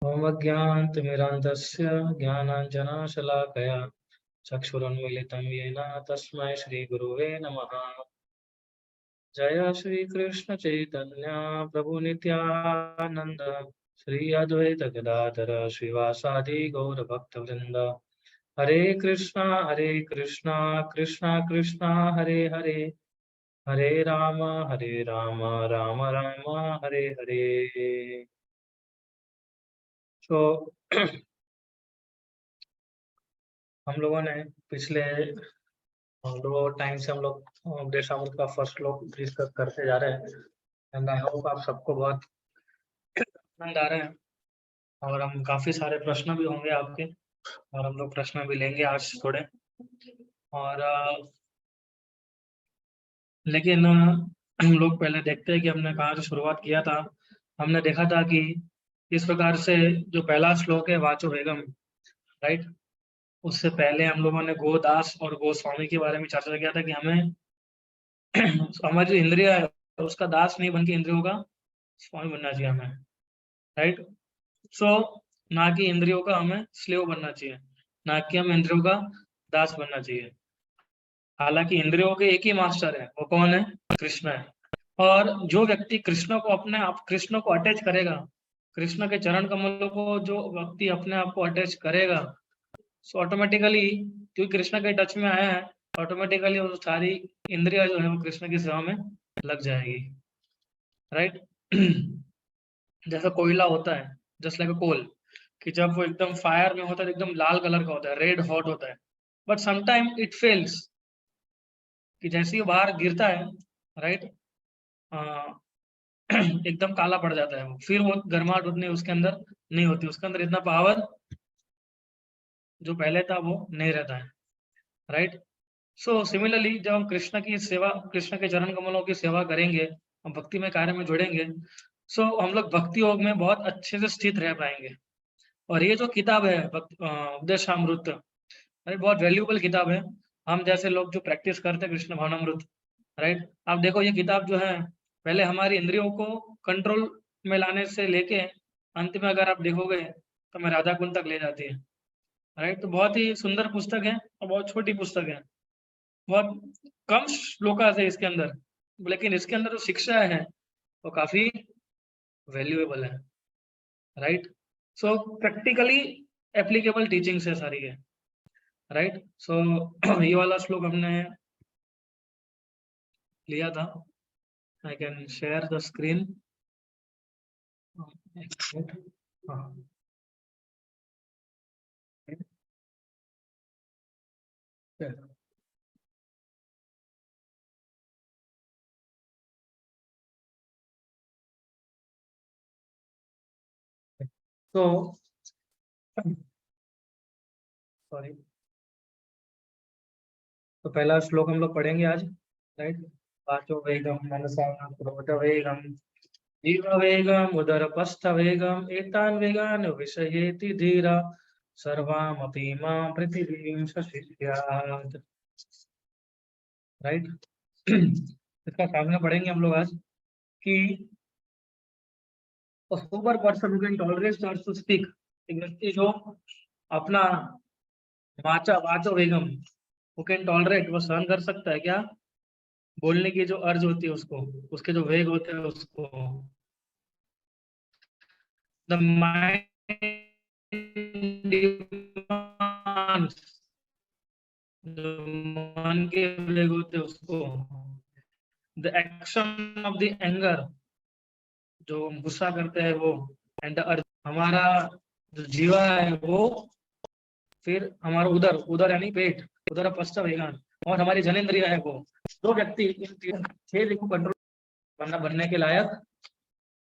ओम अज्ञानतिमिरान्धस्य ज्ञानाञ्जनशलाकया चक्षुरुन्मीलितं येन तस्मै श्रीगुरुवे नमः। जय श्रीकृष्ण चैतन्य प्रभु नित्यानंद श्री अद्वैत गदाधर श्रीवासादि गौरभक्तवृंद। हरे कृष्णा कृष्णा कृष्णा हरे हरे, हरे राम राम राम हरे हरे। तो हम लोगों ने पिछले दो टाइम से हम लोग उपदेशामृत का फर्स्ट श्लोक डिस्कस करते जा रहे हैं। एंड आई होप आप सबको बहुत आनंद आ रहे हैं और हम काफी सारे प्रश्न भी होंगे आपके, और हम लोग प्रश्न भी लेंगे आज थोड़े। और लेकिन हम लोग पहले देखते हैं कि हमने कहाँ से शुरुआत किया था। हमने देखा था कि इस प्रकार से जो पहला श्लोक है वाचो वेगम, राइट, उससे पहले हम लोगों ने गोदास और गोस्वामी के बारे में चर्चा किया था कि हमें हमारी जो इंद्रिय है उसका दास नहीं बन के इंद्रियों का स्वामी बनना चाहिए हमें, राइट। सो ना कि इंद्रियों का हमें स्लेव बनना चाहिए, ना कि हमें इंद्रियों का दास बनना चाहिए। हालांकि इंद्रियों के एक ही मास्टर है, वो कौन है? कृष्ण है। और जो व्यक्ति कृष्ण को अपने आप कृष्ण को अटैच करेगा, कृष्ण के चरण कमलों को जो व्यक्ति अपने आप को अटैच करेगा, सो ऑटोमेटिकली, क्योंकि कृष्ण के टच में आया है, ऑटोमेटिकली वो सारी इंद्रिया जो है वो कृष्ण की सेवा में लग जाएगी, राइट। जैसा कोयला होता है, जस्ट लाइक अ कोल, कि जब वो एकदम फायर में होता है एकदम लाल कलर का होता है, रेड हॉट होता है, बट समटाइम इट फेल्स, कि जैसे ही बाहर गिरता है, राइट, एकदम काला पड़ जाता है वो, फिर वो गर्माहट उतनी उसके अंदर नहीं होती, उसके अंदर इतना पावर जो पहले था वो नहीं रहता है, राइट। सो सिमिलरली जब हम कृष्ण की सेवा, कृष्ण के चरण कमलों की सेवा करेंगे, हम भक्ति में कार्य में जुड़ेंगे, सो हम लोग भक्ति योग में बहुत अच्छे से स्थित रह पाएंगे। और ये जो किताब है उपदेशामृत, अरे बहुत वैल्यूबल किताब है। हम जैसे लोग जो प्रैक्टिस करते हैं कृष्ण भावनामृत, राइट, आप देखो ये किताब जो है पहले हमारी इंद्रियों को कंट्रोल में लाने से लेके अंत में अगर आप देखोगे तो मैं राधा कुंड तक ले जाती है, राइट। तो बहुत ही सुंदर पुस्तक है और बहुत छोटी पुस्तक है, बहुत कम श्लोकास है इसके अंदर, लेकिन इसके अंदर जो शिक्षा है वो काफी वैल्यूएबल है, right. So practically applicable teachings है सारी है, राइट। सो ये वाला श्लोक हमने लिया था। I can share the screen. हाँ, तो सॉरी, तो पहला श्लोक हम लोग पढ़ेंगे आज, राइट। वाचो वेगम मनसा क्रोध वेगम जीव वेगम उदरपस्थ वेगम एतान वेगान विषयेति धीरा सर्वामपि मां पृथिवीं शशिष्यात्, राइट। इसका सामने पढ़ेंगे हम लोग आज कि a sober person who can tolerate starts to speak, एक व्यक्ति जो अपना वाचा वाचो वेगम, वो कैन टॉलरेट, वो सहन कर सकता है क्या, बोलने की जो अर्ज होती है उसको, उसके जो वेग होते हैं उसको। द माइंड, जो मन के वेग होते हैं उसको। The action of the anger, जो हम गुस्सा करते हैं वो। एंड द अर्थ, हमारा जो जीवा है वो, फिर हमारा उदर, उदर यानी पेट, उदर पश्च वेगान, और हमारी जनेन्द्रिय है वो। जो व्यक्ति इन छह को कंट्रोल बनने के लायक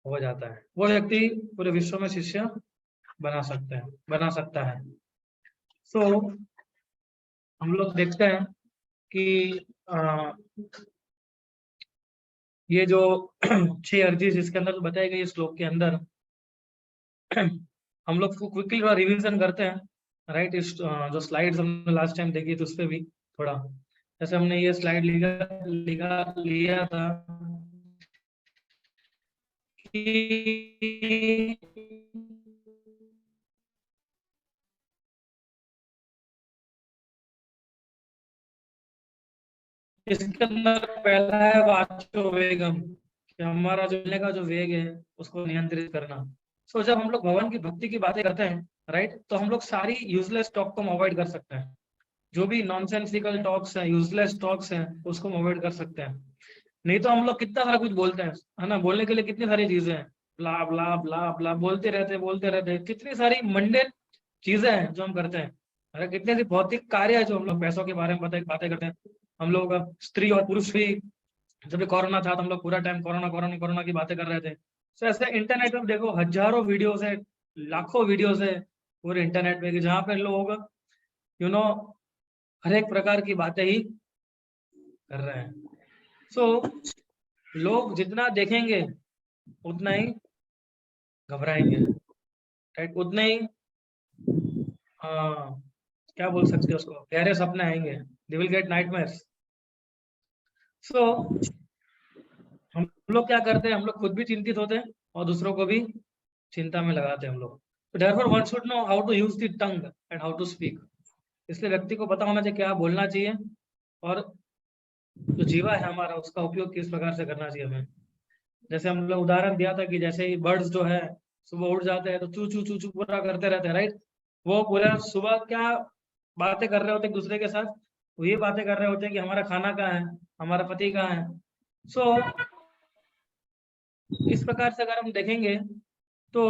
हो जाता है, वो व्यक्ति पूरे विश्व में शिष्य बना सकता है। सो हम लोग देखते हैं कि ये जो 6 अर्जीज इसके अंदर बताई गई श्लोक के अंदर, हम लोग क्विकली थोड़ा रिवीजन करते हैं, राइट। इस जो स्लाइड्स हमने लास्ट टाइम देखी थी उस पर भी थोड़ा, जैसे हमने ये स्लाइड लिया था कि इसके अंदर पहला है वाचो वेगम, कि हमारा जो बोलने का जो वेग है उसको नियंत्रित करना। सो जब हम लोग भगवान की भक्ति की बातें करते हैं, राइट, तो हम लोग सारी यूजलेस टॉक को अवॉइड कर सकते हैं। जो भी नॉनसेंसिकल टॉक्स हैं, यूजलेस टॉक्स हैं, उसको अवॉइड कर सकते हैं। नहीं तो हम लोग कितना सारा कुछ बोलते हैं, है ना, बोलने के लिए कितनी सारी चीजें हैं, ब्ला ब्ला ब्ला ब्ला बोलते रहते हैं, कितनी सारी मंडेन चीजें हैं जो हम करते हैं। अरे कितने सी भौतिक कार्य है जो हम लोग पैसों के बारे में बातें करते हैं। हम लोग स्त्री और पुरुष भी, जब भी कोरोना था तो हम लोग पूरा टाइम कोरोना कोरोना कोरोना की बातें कर रहे थे। तो ऐसे इंटरनेट में देखो हजारों वीडियोस है, लाखों वीडियोस है पूरे इंटरनेट में, कि जहाँ पे लोग हर एक प्रकार की बातें ही कर रहे हैं। सो लोग जितना देखेंगे उतना ही घबराएंगे, राइट, उतने ही क्या बोल सकते हैं उसको, गहरे सपने आएंगे, दे विल गेट नाइटमेयर्स। सो हम लोग क्या करते हैं, हम लोग खुद भी चिंतित होते हैं और दूसरों को भी चिंता में लगाते हैं हम लोग। तो therefore one should know how to use the tongue and how to speak। इसलिए व्यक्ति को पता होना चाहिए क्या बोलना चाहिए, और जो जीवा है हमारा उसका उपयोग किस प्रकार से करना चाहिए हमें। जैसे हम लोग उदाहरण दिया था कि जैसे ही बर्ड्स जो है सुबह उठ जाते हैं तो चू चू चू चू पूरा करते रहते हैं, राइट। वो पूरा सुबह क्या बातें कर रहे होते हैं एक दूसरे के साथ, वो ये बातें कर रहे होते हैं कि हमारा खाना कहाँ है, हमारा पति कहाँ है। सो इस प्रकार से अगर हम देखेंगे तो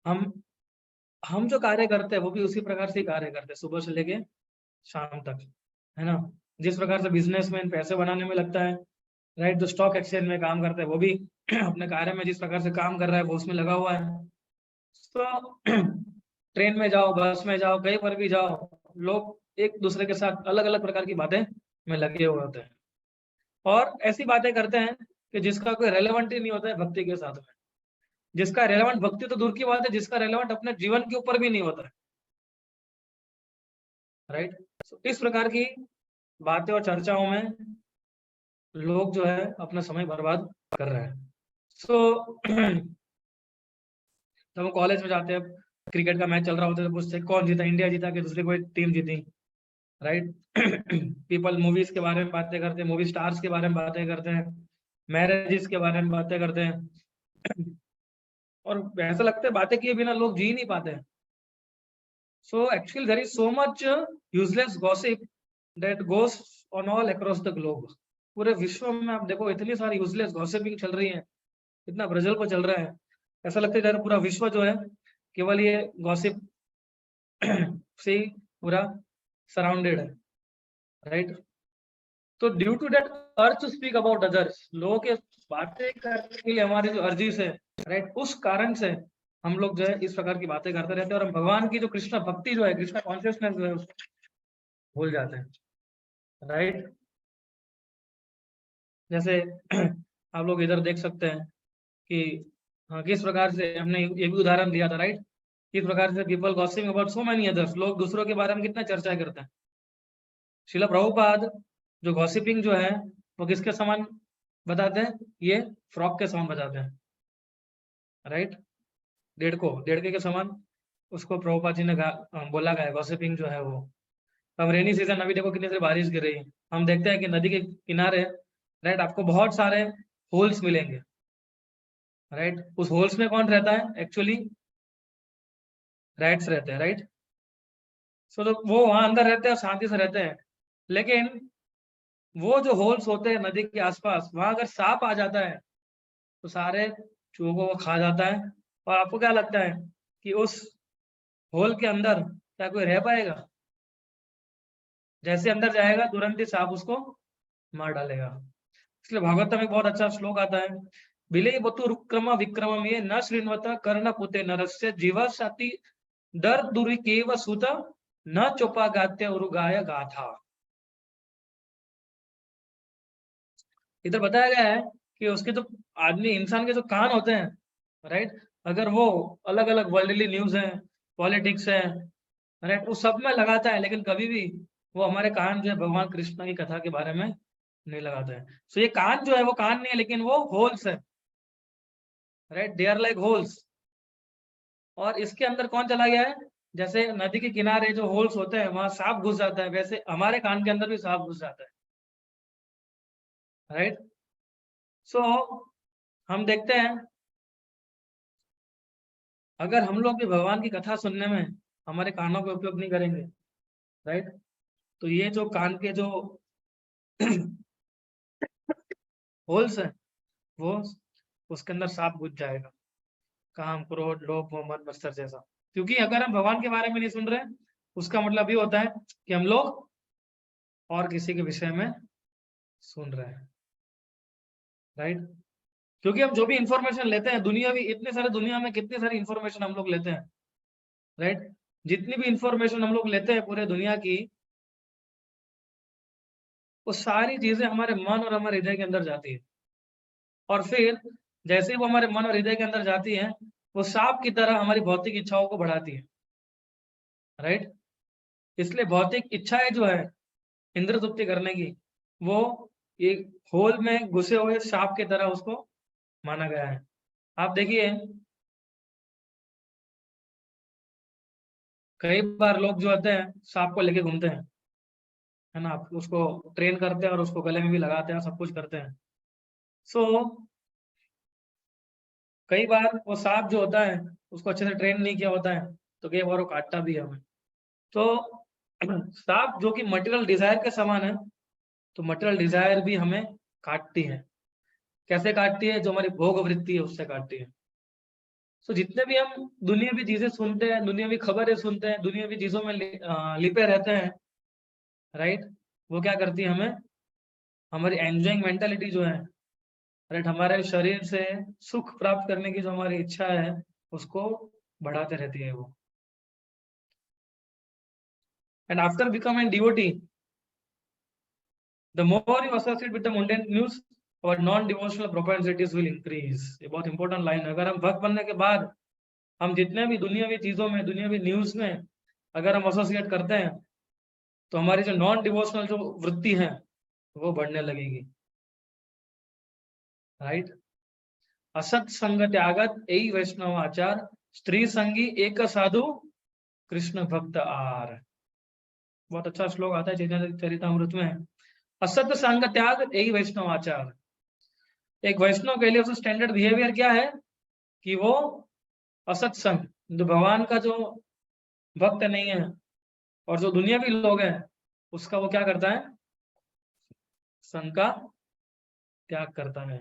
हम हम जो कार्य करते हैं वो भी उसी प्रकार से ही कार्य करते हैं सुबह से लेके शाम तक, है ना। जिस प्रकार से बिजनेसमैन पैसे बनाने में लगता है, राइट, जो स्टॉक एक्सचेंज में काम करता है वो भी अपने कार्य में जिस प्रकार से काम कर रहा है वो उसमें लगा हुआ है। तो ट्रेन में जाओ, बस में जाओ, कहीं पर भी जाओ, लोग एक दूसरे के साथ अलग अलग प्रकार की बातें में लगे हुए होते हैं, और ऐसी बातें करते हैं कि जिसका कोई रेलेवेंट ही नहीं होता है भक्ति के साथ में। जिसका रेलेवेंट, भक्ति तो दूर की बात है, जिसका रेलेवेंट अपने जीवन के ऊपर भी नहीं होता है, राइट। इस प्रकार की बातें और चर्चाओं में लोग जो है अपना समय बर्बाद कर रहे हैं। सो जब हम कॉलेज में जाते हैं, क्रिकेट का मैच चल रहा होता है तो पूछते हैं कौन जीता, इंडिया जीता कि दूसरी कोई टीम जीती, राइट। पीपल मूवीज के बारे में बातें करते हैं, मूवी स्टार्स के बारे में बातें करते हैं, मैरिजेस के बारे में बातें करते हैं। और ऐसा लगता है बातें किए बिना लोग जी नहीं पाते हैं। So actually there is so much useless gossip that goes on all across the globe. पूरे विश्व में आप देखो इतनी सारी यूजलेस गॉसिपिंग चल रही है, इतना ब्रजल को चल रहा है, ऐसा लगता है जरा पूरा विश्व जो है केवल ये गॉसिप से ही पूरा सराउंडेड है, राइट। तो due to that urge to speak about others, लोगों के बातें करने के लिए हमारे जो अर्जिस है, राइट, उस कारण से हम लोग जो है इस प्रकार की बातें करते रहते हैं, और हम भगवान की जो कृष्ण भक्ति जो है, कृष्ण कॉन्शियसनेस जो है उसको भूल जाते हैं, राइट। जैसे आप लोग इधर देख सकते हैं कि हाँ, किस प्रकार से हमने ये भी उदाहरण दिया था, राइट। किस प्रकार से people gossiping about so many others, लोग दूसरों के बारे में कितना चर्चा करते हैं। श्रील प्रभुपाद जो गॉसिपिंग जो है वो किसके समान बताते हैं, ये फ्रॉक के समान बताते हैं, राइट। डेढ़के के समान उसको प्रभुपाद जी ने बोला गया गॉसिपिंग जो है वो। अब रेनी सीजन, अभी देखो कितनी सारी बारिश गिर रही है, हम देखते हैं कि नदी के किनारे, राइट, आपको बहुत सारे होल्स मिलेंगे, राइट। उस होल्स में कौन रहता है, एक्चुअली रैट्स रहते हैं, राइट। सो तो वो वहां अंदर रहते हैं और शांति से रहते हैं, लेकिन वो जो होल्स होते हैं नदी के आसपास, वहां अगर सांप आ जाता है तो सारे चूहों को वो खा जाता है। और आपको क्या लगता है कि उस होल के अंदर क्या कोई रह पाएगा? जैसे अंदर जाएगा तुरंत ही सांप उसको मार डालेगा। इसलिए भागवत में एक बहुत अच्छा श्लोक आता है, बिले बतु रुक्रम विक्रम ये न श्रृणवत कर्ण पुते नरस्य जीवा साति दर दुरी केव सुत न चोपा गात्य उरुगाय गाथा। इधर बताया गया है कि उसके जो आदमी इंसान के जो कान होते हैं, राइट, अगर वो अलग अलग वर्ल्डली न्यूज है, पॉलिटिक्स है, राइट, वो सब में लगाता है, लेकिन कभी भी वो हमारे कान जो है भगवान कृष्ण की कथा के बारे में नहीं लगाता है। सो ये कान जो है वो कान नहीं है, लेकिन वो होल्स है, right, they are like holes. और इसके अंदर कौन चला गया है, जैसे नदी के किनारे जो होल्स होते हैं वहां सांप घुस जाता है, वैसे हमारे कान के अंदर भी सांप घुस जाता है, राइट। सो हम देखते हैं अगर हम लोग भी भगवान की कथा सुनने में हमारे कानों का उपयोग नहीं करेंगे, राइट, तो ये जो कान के जो होल्स है वो उसके अंदर सांप घुस जाएगा, काम क्रोध लोभ मोह मद मत्सर जैसा। क्योंकि अगर हम भगवान के बारे में नहीं सुन रहे, उसका मतलब ये होता है कि हम लोग और किसी के विषय में सुन रहे हैं, राइट। क्योंकि हम जो भी इंफॉर्मेशन लेते हैं दुनियावी, इतने सारे दुनिया में कितनी सारी इंफॉर्मेशन हम लोग लेते हैं, राइट। जितनी भी इंफॉर्मेशन हम लोग लेते हैं पूरे दुनिया की, वो सारी चीजें हमारे मन और हमारे हृदय के अंदर जाती है, और फिर जैसे ही वो हमारे मन और हृदय के अंदर जाती है, वो सांप की तरह हमारी भौतिक इच्छाओं को बढ़ाती है, राइट। इसलिए भौतिक इच्छाएं जो है इंद्र तृप्ति करने की, वो एक होल में घुसे हुए सांप की तरह उसको माना गया है। आप देखिए कई बार लोग जो होते हैं सांप को लेके घूमते हैं, है ना, उसको ट्रेन करते हैं और उसको गले में भी लगाते हैं, सब कुछ करते हैं। सो कई बार वो सांप जो होता है उसको अच्छे से ट्रेन नहीं किया होता है, तो कई बार वो काटता भी है हमें। तो सांप जो कि मटेरियल डिजायर के समान है, तो मटेरियल डिजायर भी हमें काटती है। कैसे काटती है? जो हमारी भोग वृत्ति है उससे काटती है। सो जितने भी हम दुनियावी चीजें सुनते हैं, दुनियावी खबरें सुनते हैं, दुनियावी चीजों में लिपे रहते हैं, राइट, वो क्या करती है हमें, हमारी एंजॉइंग मेंटालिटी जो है, राइट, हमारे शरीर से सुख प्राप्त करने की जो हमारी इच्छा है उसको बढ़ाते रहती है वो। And after becoming devotee, the more you associate with the mundane news, our non-devotional propensities will increase। ये बहुत इंपॉर्टेंट लाइन है। अगर हम भक्त बनने के बाद हम जितने भी दुनियावी चीजों में, दुनियावी न्यूज में अगर हम एसोसिएट करते हैं, तो हमारी जो नॉन डिवोशनल जो वृत्ति है वो बढ़ने लगेगी, राइट। असत संग त्यागत यही वैष्णव आचार, स्त्री संगी एक साधु कृष्ण भक्त आर। बहुत अच्छा श्लोक आता है चैतन्य चरितामृत में। असत संग त्याग यही वैष्णव आचार। एक वैष्णव के लिए उसका स्टैंडर्ड बिहेवियर क्या है कि वो असत संग, जो भगवान का जो भक्त नहीं है और जो दुनियावी लोग हैं उसका वो क्या करता है, संग का त्याग करता है।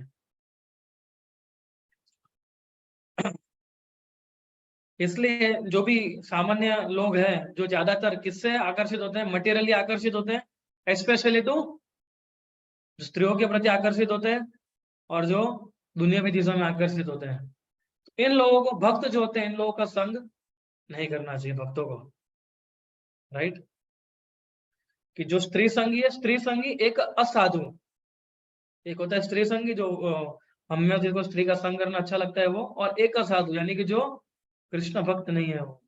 इसलिए जो भी सामान्य लोग हैं जो ज्यादातर किससे आकर्षित होते हैं, मटेरियली आकर्षित होते हैं, स्पेशली तो जो स्त्रियों के प्रति आकर्षित होते हैं और जो दुनियावी चीजों में आकर्षित होते हैं, इन लोगों को, भक्त जो होते हैं, इन लोगों का संग नहीं करना चाहिए भक्तों को, राइट। कि जो स्त्री संगी है, स्त्री संगी एक असाधु, एक होता है स्त्री संगी जो हमें जिसको स्त्री का संग करना अच्छा लगता है वो, और एक असाधु यानी कि जो कृष्ण भक्त नहीं है वो,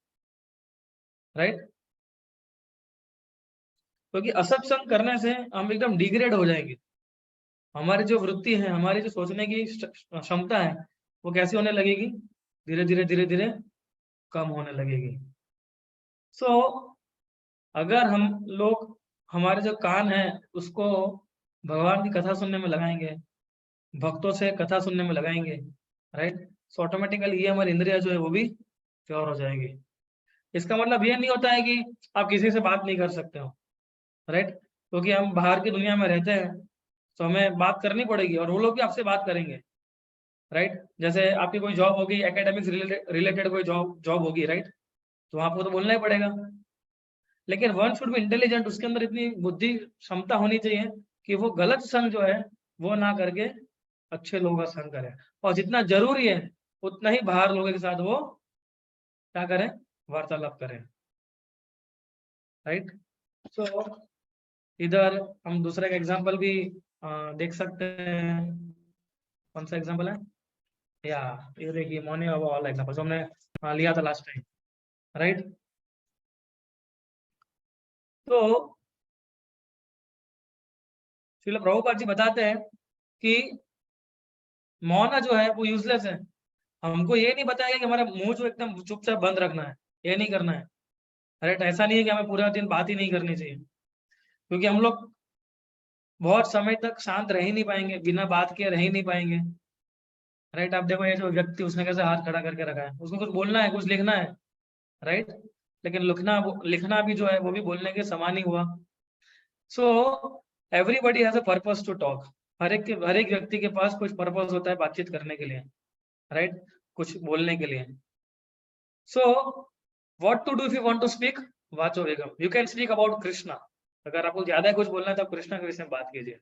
राइट। क्योंकि असत संग करने से हम एकदम डिग्रेड हो जाएंगे। हमारी जो वृत्ति है, हमारी जो सोचने की क्षमता है, वो कैसी होने लगेगी, धीरे धीरे धीरे धीरे कम होने लगेगी। सो अगर हम लोग हमारे जो कान है उसको भगवान की कथा सुनने में लगाएंगे, भक्तों से कथा सुनने में लगाएंगे, राइट, सो ऑटोमेटिकली ये हमारी इंद्रिया जो है वो भी प्योर हो जाएगी। इसका मतलब ये नहीं होता है कि आप किसी से बात नहीं कर सकते हो, राइट, क्योंकि हम बाहर की दुनिया में रहते हैं तो हमें बात करनी पड़ेगी और वो लोग भी आपसे बात करेंगे, राइट। जैसे आपकी कोई जॉब होगी, एकेडमिक्स रिलेटेड कोई जॉब जॉब होगी, राइट, तो आपको तो बोलना ही पड़ेगा। लेकिन वन शुड बी इंटेलिजेंट, उसके अंदर इतनी बुद्धि क्षमता होनी चाहिए कि वो गलत संग जो है वो ना करके अच्छे लोगों का संग करे, और जितना जरूरी है उतना ही बाहर लोगों के साथ वो क्या करें, वार्तालाप करें, राइट। सो इधर हम दूसरे का एग्जाम्पल भी देख सकते हैं। कौन सा एग्जाम्पल है, या ये देखिए मॉर्निंग वाला एग्जाम्पल जो हमने लिया था लास्ट टाइम, राइट। तो श्रील प्रभुपाद जी बताते हैं कि मौन जो है वो यूजलेस है। हमको ये नहीं बताया कि हमारा मुंह जो एकदम चुपचाप बंद रखना है, ये नहीं करना है। राइट। ऐसा नहीं है कि हमें पूरा दिन बात ही नहीं करनी चाहिए, क्योंकि हम लोग बहुत समय तक शांत रह ही नहीं पाएंगे, बिना बात किए रह ही नहीं पाएंगे। राइट। आप देखो ये जो व्यक्ति, उसने कैसे हाथ खड़ा करके रखा है, उसको कुछ बोलना है, कुछ लिखना है। राइट। लेकिन लिखना भी जो है वो भी बोलने के समान ही हुआ। So everybody has a purpose to talk. हर एक व्यक्ति के पास कुछ पर्पस होता है बातचीत करने के लिए। राइट। कुछ बोलने के लिए। So what to do if you want to speak? वाचो वेगम, you can speak about Krishna. अगर आपको ज्यादा कुछ बोलना है तो आप कृष्णा के विषय में बात कीजिए।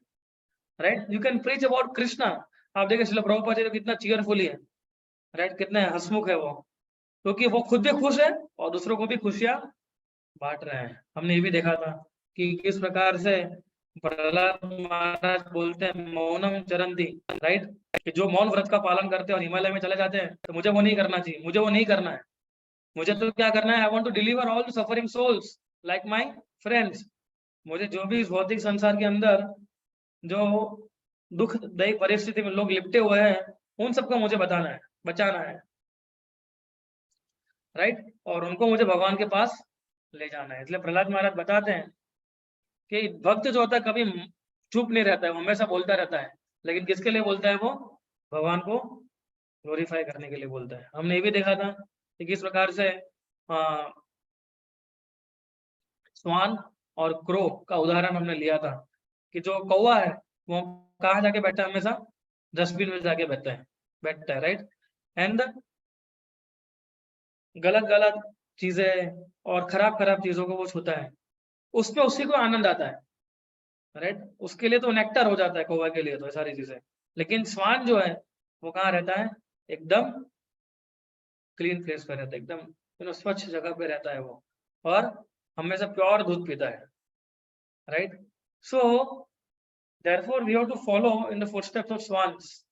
Right. You can preach about Krishna. आप देखिए श्रील प्रभुपाद जी तो कितना चीयरफुली है। राइट। कितने हंसमुख है वो, क्योंकि वो खुद भी खुश है और दूसरों को भी खुशियां बांट रहे हैं। हमने ये भी देखा था कि किस प्रकार से प्रहलाद महाराज बोलते हैं मौनम चरंती। राइट। कि जो मौन व्रत का पालन करते हैं और हिमालय में चले जाते हैं, तो मुझे वो नहीं करना चाहिए, मुझे वो नहीं करना है। मुझे तो क्या करना है, I want to deliver all the suffering souls like my friends. मुझे जो भी इस भौतिक संसार के अंदर जो दुखदायी परिस्थिति में लोग लिपटे हुए हैं, उन सबको मुझे बताना है, बचाना है। राइट। और उनको मुझे भगवान के पास ले जाना है। इसलिए प्रहलाद महाराज बताते हैं कि भक्त जो होता है कभी चुप नहीं रहता है, वो हमेशा बोलता रहता है। लेकिन किसके लिए बोलता है वो? भगवान को ग्लोरीफाई करने के लिए बोलता है। हमने ये भी देखा था कि किस प्रकार से स्वान और क्रो का उदाहरण हमने लिया था कि जो कौवा है वो कहाँ जाके बैठा है? हमेशा डस्टबिन में जाके बैठता है। राइट। एंड गलत गलत चीजें और खराब खराब चीजों को वो छूता है, उसमें उसी को आनंद आता है। राइट। उसके लिए तो नेक्टर हो जाता है कौवा के लिए तो ये सारी चीजें। लेकिन स्वान जो है वो कहाँ रहता है? एकदम क्लीन प्लेस पे रहता है, एकदम स्वच्छ जगह पे रहता है वो, और हमेशा प्योर दूध पीता है। Right. So therefore we have to follow in the footsteps of swans.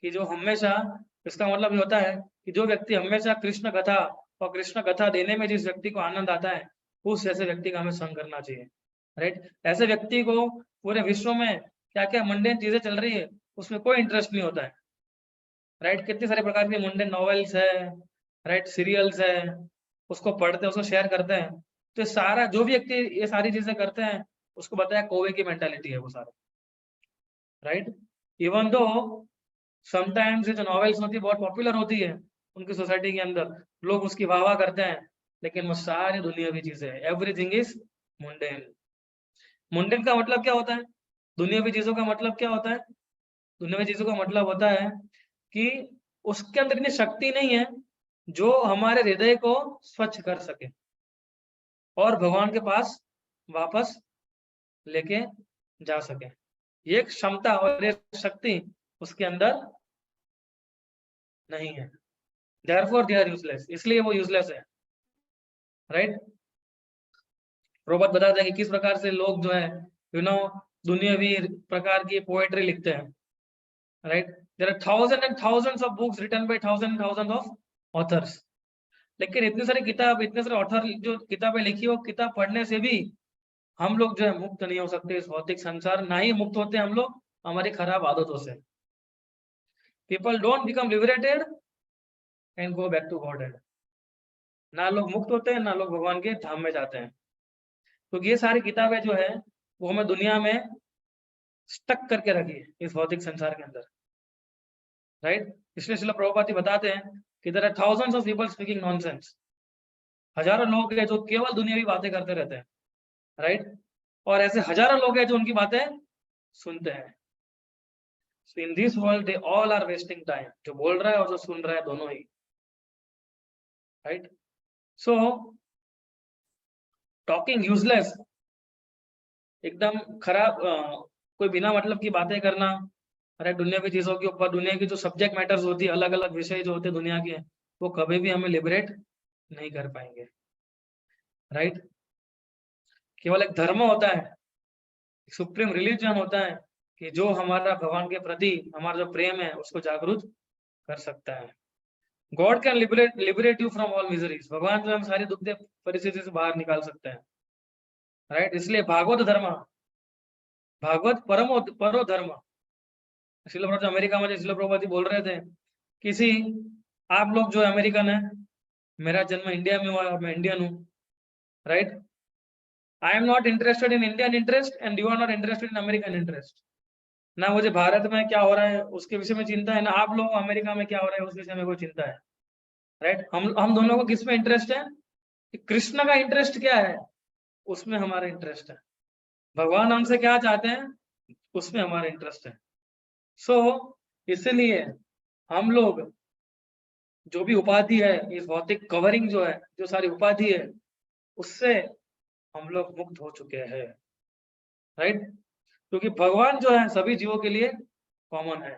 कि जो हमेशा, इसका मतलब ये होता है कि जो व्यक्ति हमेशा कृष्ण कथा और कृष्ण कथा देने में जिस व्यक्ति को आनंद आता है, उस ऐसे व्यक्ति का हमें संग करना चाहिए। राइट। ऐसे व्यक्ति को पूरे विश्व में क्या क्या मंडेन चीजें चल रही है उसमें कोई इंटरेस्ट नहीं होता है। राइट। कितने सारे प्रकार के मंडेन नॉवेल्स है, राइट, सीरियल्स है, उसको पढ़ते हैं, उसको शेयर करते हैं। तो सारा जो भी व्यक्ति ये सारी चीजें करते हैं, उसको बताया कौवे की मेंटालिटी है वो सारा। राइट। इवन दो समटाइम्स ये जो नॉवेल्स होती है बहुत पॉपुलर होती है उनकी सोसाइटी के अंदर, लोग उसकी वाह वाह करते हैं, लेकिन वो सारी दुनियावी चीजें हैं। Everything is mundane. मुंडेन का मतलब क्या होता है? दुनियावी चीजों का मतलब क्या होता है? दुनियावी चीजों का मतलब होता है कि उसके अंदर इतनी शक्ति नहीं है जो हमारे हृदय को स्वच्छ कर सके और भगवान के पास वापस लेके जा सके। ये क्षमता और ये शक्ति उसके अंदर नहीं है। Therefore they are useless, इसलिए वो यूजलेस है। राइट। रोबोट बताते हैं कि किस प्रकार से लोग जो है दुनियावी प्रकार की पोएट्री लिखते हैं। Right. There are thousand and thousands of books written by thousand of authors. लेकिन इतनी सारी किताब, इतने सारे ऑथर जो किताबें लिखी, वो किताब पढ़ने से भी हम लोग जो है मुक्त नहीं हो सकते इस भौतिक संसार, ना ही मुक्त होते हम लोग हमारी खराब आदतों से। People don't become liberated and go back to God. ना लोग मुक्त होते हैं, ना लोग भगवान के धाम में जाते हैं। तो ये सारी किताबें जो है वो हमें दुनिया में स्टक करके रखी है इस भौतिक संसार के अंदर। राइट। इसलिए श्रील प्रभुपाद जी बताते हैं कि there are thousands of people speaking nonsense. हजारों लोग हैं जो केवल दुनियावी बातें करते रहते हैं। राइट। और ऐसे हजारों लोग हैं जो उनकी बातें सुनते हैं। So in this world they all are wasting time, जो बोल रहा है और जो सुन रहा है दोनों ही। राइट। सो टॉकिंग यूजलेस, एकदम खराब, कोई बिना मतलब की बातें करना, अरे दुनिया की चीजों के ऊपर, दुनिया की जो सब्जेक्ट मैटर्स होती है, अलग अलग विषय जो होते हैं दुनिया के, वो कभी भी हमें लिबरेट नहीं कर पाएंगे। राइट। केवल एक धर्म होता है, सुप्रीम रिलीजन होता है कि जो हमारा भगवान के प्रति हमारा जो प्रेम है उसको जागरूक कर सकता है। God can liberate you from all miseries. भगवान जो हम सारी दुख परिस्थिति से बाहर निकाल सकते हैं। राइट। इसलिए भागवत धर्म, भागवत परो धर्म। श्रील प्रभुपाद अमेरिका में श्रील प्रभुपाद जी बोल रहे थे, किसी आप लोग जो अमेरिकन है, मेरा जन्म इंडिया में हुआ और मैं इंडियन हूँ, right? I am not interested in Indian interest and you are not interested in American interest. ना मुझे भारत में क्या हो रहा है उसके विषय में चिंता है, ना आप लोगों को अमेरिका में क्या हो रहा है उस विषय में कोई चिंता है। राइट? हम दोनों को किस में इंटरेस्ट है? कि कृष्ण का इंटरेस्ट क्या है उसमें हमारा इंटरेस्ट है, भगवान हमसे क्या चाहते हैं उसमें हमारा इंटरेस्ट है। सो इसलिए हम लोग जो भी उपाधि है, इस भौतिक कवरिंग जो है, जो सारी उपाधि है, उससे हम लोग मुक्त हो चुके हैं। राइट? क्योंकि भगवान जो है सभी जीवों के लिए कॉमन है।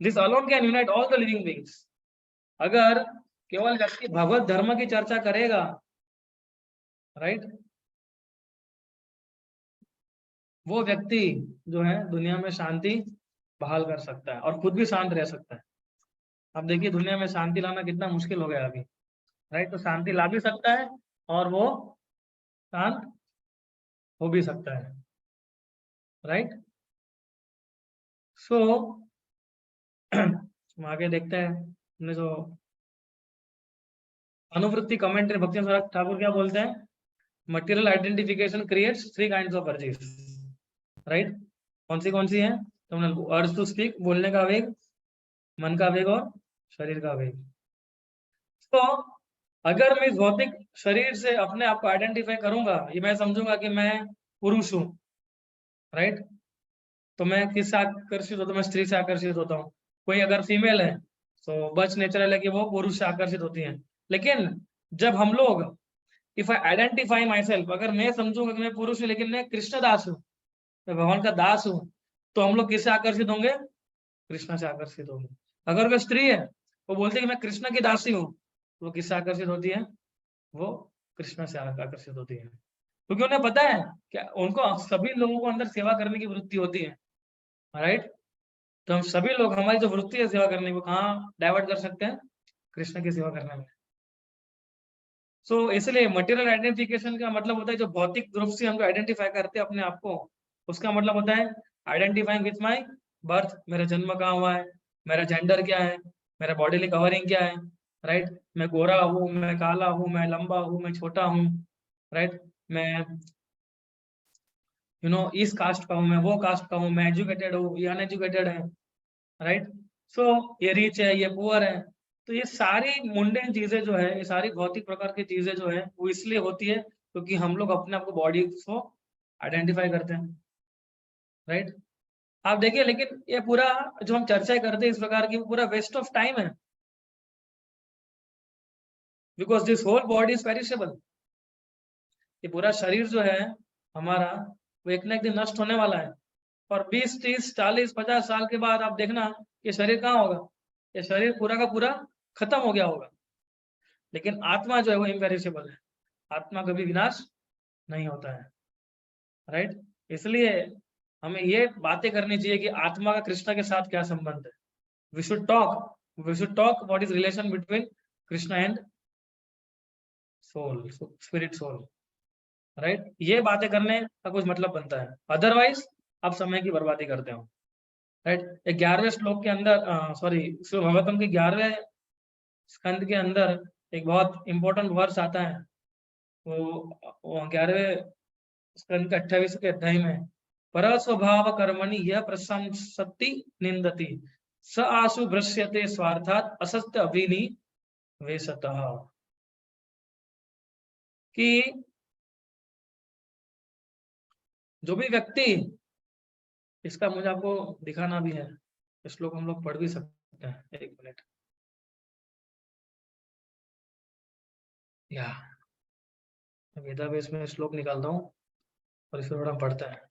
This alone can unite all the living beings. अगर केवल व्यक्ति भगवत धर्म की चर्चा करेगा, राइट, वो व्यक्ति जो है दुनिया में शांति बहाल कर सकता है और खुद भी शांत रह सकता है। अब देखिए दुनिया में शांति लाना कितना मुश्किल हो गया अभी। राइट? तो शांति ला भी सकता है और वो शांत हो भी सकता है। राइट? सो हम आगे देखते हैं। हमने जो अनुवृत्ति कमेंट्री भक्ति ठाकुर क्या बोलते हैं? Material identification creates three kinds of urges. Right? कौन सी है? तो हमने अर्ज टू स्पीक, बोलने का वेग, मन का वेग और शरीर का वेग। तो अगर मैं इस भौतिक शरीर से अपने आप को आइडेंटिफाई करूंगा, ये मैं समझूंगा कि मैं पुरुष हूँ, राइट, तो मैं किससे आकर्षित होता हूँ? मैं स्त्री से आकर्षित होता हूँ। कोई अगर फीमेल है तो बच नेचुरल है कि वो पुरुष से आकर्षित होती है। लेकिन जब हम लोग, if I identify my self, अगर मैं समझूंगा कि मैं पुरुष हूँ लेकिन मैं कृष्ण दास हूँ, मैं भगवान का दास हूँ, तो हम लोग किससे आकर्षित होंगे? कृष्ण से आकर्षित होंगे। अगर वो स्त्री है, वो बोलती है कि मैं कृष्ण की दासी हूँ, तो वो किससे आकर्षित होती है? वो कृष्ण से आकर्षित होती है। क्योंकि उन्हें पता है कि उनको, सभी लोगों को अंदर सेवा करने की वृत्ति होती है। राइट? तो हम सभी लोग, हमारी जो वृत्ति है सेवा करने को, कहाँ डाइवर्ट कर सकते हैं? कृष्ण की सेवा करने में। सो इसलिए मटेरियल आइडेंटिफिकेशन का मतलब होता है जो भौतिक रूप से हम आइडेंटिफाई करते हैं अपने आप को, उसका मतलब होता है आइडेंटिफाइंग विथ माई बर्थ, मेरा जन्म कहाँ हुआ है, मेरा जेंडर क्या है, मेरा बॉडीली कवरिंग क्या है। राइट? मैं गोरा हूँ, मैं काला हूँ, मैं लंबा हूँ, मैं छोटा हूँ। राइट? मैं इस कास्ट का हूँ, मैं वो कास्ट का हूँ, मैं एजुकेटेड हूँ, ये अनएजुकेटेड है। राइट? सो ये रिच है, ये पुअर है। तो ये सारी मुंडेन चीजें जो है, ये सारी भौतिक प्रकार की चीजें जो है, वो इसलिए होती है क्योंकि हम लोग अपने आप को बॉडी को आइडेंटिफाई करते हैं। राइट? आप देखिए, लेकिन ये पूरा जो हम चर्चा करते हैं इस प्रकार की, वो पूरा वेस्ट ऑफ टाइम है, because this whole body is perishable. ये पूरा शरीर जो है हमारा, वो एक ना एक दिन नष्ट होने वाला है। और 20, 30, 40, 50 साल के बाद आप देखना ये शरीर कहाँ होगा? ये शरीर पूरा का पूरा खत्म हो गया होगा। लेकिन आत्मा जो है वो इम्पेरिशेबल है, आत्मा कभी विनाश नहीं होता है। राइट? इसलिए हमें ये बातें करनी चाहिए कि आत्मा का कृष्ण के साथ क्या संबंध है। We should talk what is relation between Krishna and soul, spirit soul. Right? ये बातें करने का कुछ मतलब बनता है, अदरवाइज आप समय की बर्बादी करते हो। राइट? 11वें श्लोक के अंदर, सॉरी, भगवतम के 11वें स्कंद के अंदर एक बहुत इंपॉर्टेंट वर्स आता है। वो 11वें स्कंद के 28वें अध्याय में, पर स्वभाव कर्मणि यह प्रशंसति निंदति स आशु भ्रश्यते स्वार्थात असत्य अभिनि वेशतः। कि जो भी व्यक्ति, इसका मुझे आपको दिखाना भी है, श्लोक हम लोग पढ़ भी सकते हैं, एक मिनट। या वेदावेश में श्लोक निकालता हूँ और इसको थोड़ा पढ़ते हैं।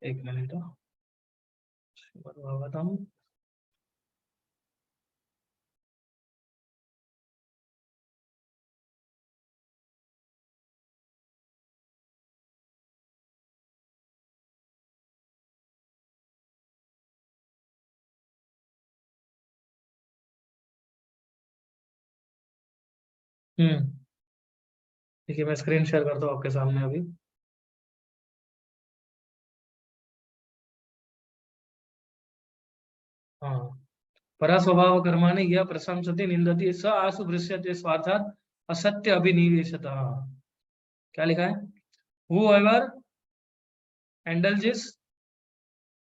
एक मिनट। भागवतम, ठीक है, मैं स्क्रीन शेयर करता हूँ आपके सामने अभी। हाँ, परस्वभाव कर्माणि यः प्रशंसति निंदति स आसु भृश्यते स्वार्थात् असत्य अभिनिवेशतः। क्या लिखा है? Whoever indulges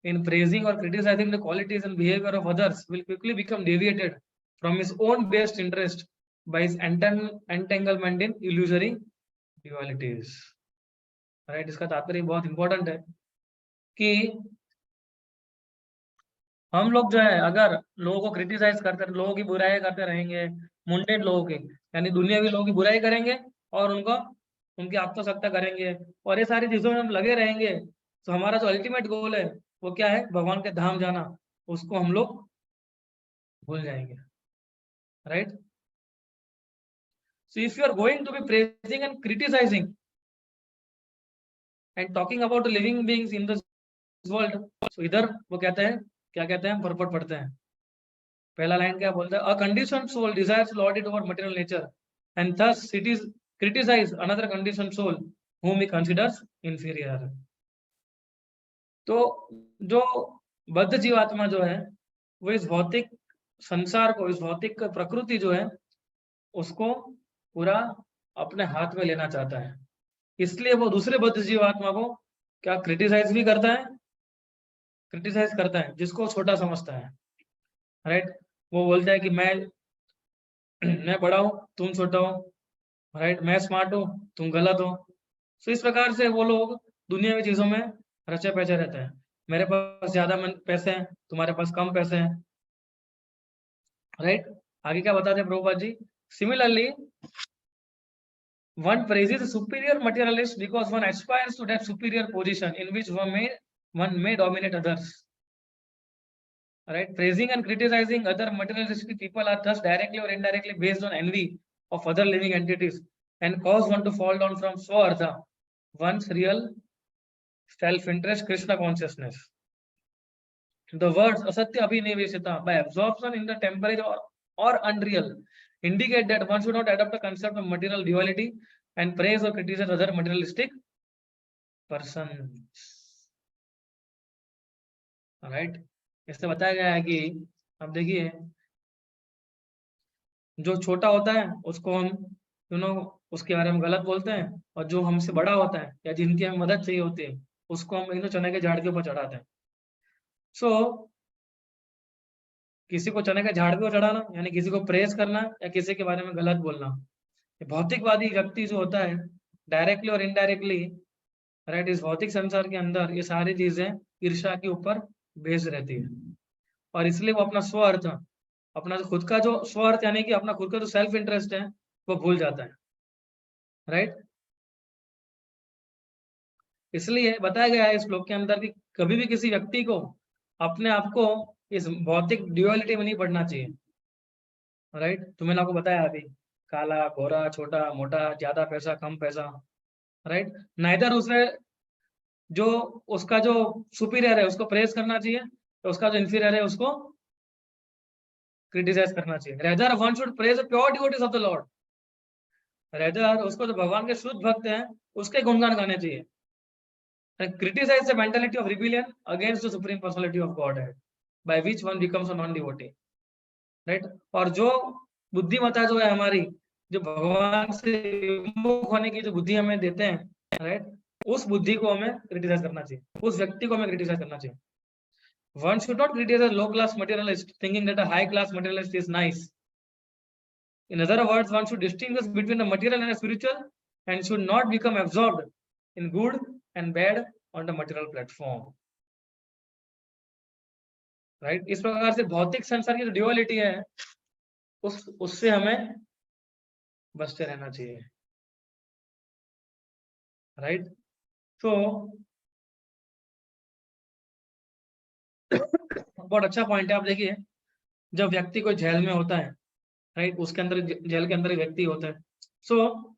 in praising or criticizing the qualities and behavior of others will quickly become deviated from his own best interest by his entanglement in illusory dualities. Right, इसका तात्पर्य बहुत इंपॉर्टेंट है कि हम लोग जो है अगर लोगों को क्रिटिसाइज करते, लोगों की बुराई करते रहेंगे, मुंडेड लोगों की यानी दुनियावी लोगों की बुराई करेंगे और उनको उनकी आत्मसत्ता करेंगे और ये सारी चीजों में हम लगे रहेंगे, तो हमारा जो अल्टीमेट गोल है वो क्या है? भगवान के धाम जाना, उसको हम लोग भूल जाएंगे। Right, so if you are going to be praising and criticising and talking about living beings in this world, so इधर वो कहते हैं, क्या कहते हैं? परपट पढ़ते हैं। पहला लाइन क्या बोलता है? A conditioned soul desires lord it over material nature and thus it is criticize another conditioned soul whom he considers inferior। तो जो बद्ध जीवात्मा जो है वो इस भौतिक संसार को, इस भौतिक प्रकृति जो है उसको पूरा अपने हाथ में लेना चाहता है, इसलिए वो दूसरे बद्ध जीवात्मा को क्या क्रिटिसाइज भी करता है, क्रिटिसाइज करता है जिसको छोटा समझता है। राइट, वो बोलता है कि मैं बड़ा हूँ, तुम छोटा हो। राइट, मैं स्मार्ट हूँ, तुम गलत हो। तो इस प्रकार से वो लोग दुनियावी चीजों में रचे पैसे रहते हैं। मेरे पास ज्यादा पैसे हैं, तुम्हारे पास कम पैसे हैं। राइट, आगे क्या बताते हैं Prabhupada ji? Similarly one praises a superior materialist because one aspires to that superior position in which one may dominate others। Right, praising and criticizing other materialistic people are thus directly or indirectly based on envy of other living entities and cause one to fall down from swartha, one's real self-interest, Krishna consciousness। The words asatya abhiniveshita by absorption in the temporary or unreal indicate that one should not adopt a concept of material duality and praise or criticize other materialistic persons। Right, इससे बताया गया है कि अब देखिए जो छोटा होता है उसको हम उसके बारे में गलत बोलते हैं, और जो हमसे बड़ा होता है या जिनकी हमें मदद चाहिए होती है उसको हम चने के झाड़ के ऊपर चढ़ाते हैं। सो किसी को चने के झाड़ पे चढ़ाना यानी किसी को प्रेस करना या किसी के बारे में गलत बोलना, भौतिकवादी व्यक्ति जो होता है डायरेक्टली और इनडायरेक्टली, राइट, इस भौतिक संसार के अंदर ये सारी चीजें ईर्ष्या के ऊपर बेस रहती है, और इसलिए वो अपना स्वार्थ, अपना खुद का जो स्वार्थ यानी कि अपना खुद का जो सेल्फ इंटरेस्ट है वो भूल जाता है। राइट, इसलिए बताया गया है इस श्लोक के अंदर कि कभी भी किसी व्यक्ति को अपने आप को इस भौतिक ड्यूअलिटी में नहीं पढ़ना चाहिए। राइट, तो मैंने आपको बताया अभी, काला गोरा, छोटा मोटा, ज्यादा पैसा कम पैसा। राइट, नाइदर उसे जो उसका जो सुपीरियर है उसको प्रेस करना चाहिए, तो उसका जो इंफीरियर है उसको क्रिटिसाइज करना चाहिए। Rather one should praise the pure devotees of the Lord, rather उसको जो भगवान के शुद्ध भक्त हैं उसके गुणगान गाने चाहिए। and criticize the mentality of rebellion against the supreme personality of Godhead, by which one becomes a non-devotee। Right, और जो बुद्धिमत्ता जो है हमारी, जो भगवान से विमुख होने की जो बुद्धि हमें देते हैं, राइट, उस बुद्धि को हमें क्रिटिसाइज करना चाहिए, उस व्यक्ति को हमें क्रिटिसाइज करना चाहिए। One should not criticize a low-class materialist thinking that a high-class materialist is nice। In other words, one should distinguish between the material and the spiritual and should not become absorbed in good and bad on the material platform। Right, इस प्रकार से भौतिक संसार की जो duality है उससे हमें बचते रहना चाहिए। राइट, तो बहुत अच्छा पॉइंट है। आप देखिए जब व्यक्ति कोई जेल में होता है, राइट, उसके अंदर जेल के अंदर एक व्यक्ति होता है, सो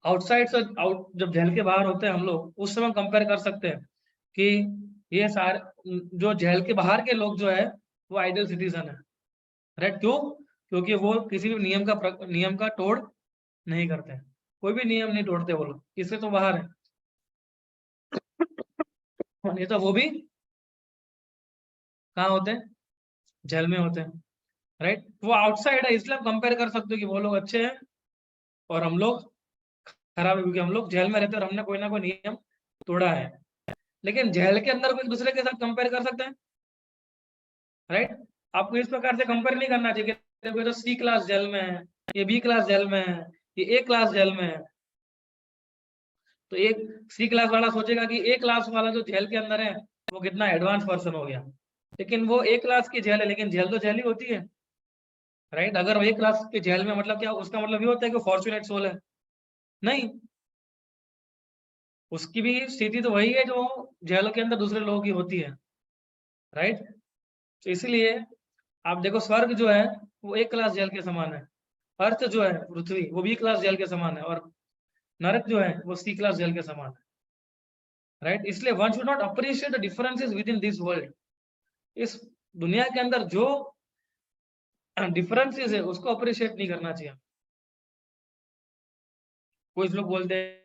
आउटसाइड से आउट, जब जेल के बाहर होते हैं हम लोग, उस समय कंपेयर कर सकते हैं कि ये सारे जो जेल के बाहर के लोग जो है वो आइडियल सिटीजन है। राइट, क्यों? क्योंकि वो किसी भी नियम का तोड़ नहीं करते, कोई भी नियम नहीं तोड़ते वो लोग, इससे तो बाहर है। नहीं तो वो भी कहाँ होते हैं? जेल में होते हैं, राइट। वो आउटसाइड है, इसलिए आप कंपेयर कर सकते हो कि वो लोग अच्छे हैं और हम लोग खराब है, क्योंकि हम लोग जेल में रहते हैं और हमने कोई ना कोई नियम तोड़ा है। लेकिन जेल के अंदर कोई दूसरे के साथ कंपेयर कर सकते हैं, राइट। आपको इस प्रकार से कंपेयर नहीं करना चाहिए कि देखो ये तो सी क्लास जेल में है, ये बी क्लास जेल में है, ये ए क्लास जेल में है। तो एक सी क्लास वाला सोचेगा कि ए क्लास वाला जो जेल के अंदर है वो कितना एडवांस पर्सन हो गया, लेकिन वो ए क्लास की जेल है, लेकिन जेल तो जेल ही होती है, राइट। अगर वो ए क्लास के जेल में मतलब क्या, उसका मतलब ये होता है कि फॉर्चुनेट सोल है? नहीं, उसकी भी स्थिति तो वही है जो जेलों के अंदर दूसरे लोगों की होती है, राइट। तो इसलिए आप देखो स्वर्ग जो है वो एक क्लास जेल के समान है, अर्थ जो है पृथ्वी वो बी क्लास जेल के समान है, और नरक जो है वो सी क्लास जेल के समान है, राइट। इसलिए one should not appreciate the differences with in this world. इस दुनिया के अंदर जो डिफरेंसेस है उसको अप्रिशिएट नहीं करना चाहिए। कुछ लोग बोलते हैं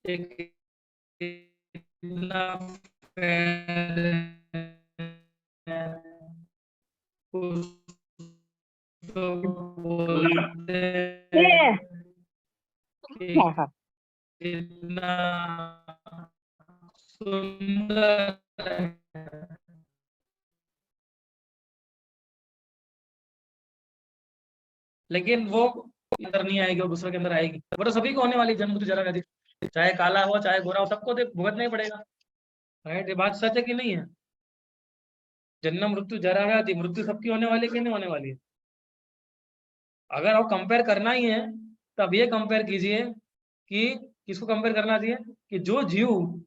एक इतना fair है, कुछ लोग बोलते हैं कि हाँ हाँ कितना सुंदर है, लेकिन वो अंदर नहीं आएगी, वो दूसरे के अंदर आएगी। वो तो सभी को होने वाली जन्म मृत्यु जरा व्याधि, चाहे काला हो चाहे गोरा हो, सबको तो भुगतना ही पड़ेगा, राइट। ये बात सच है कि नहीं है? जन्म मृत्यु जरा व्याधि, मृत्यु सबकी होने वाली है कि नहीं होने वाली है? अगर आप कंपेयर करना ही है तब ये कंपेयर कीजिए कि किसको कंपेयर करना चाहिए, कि जो जीव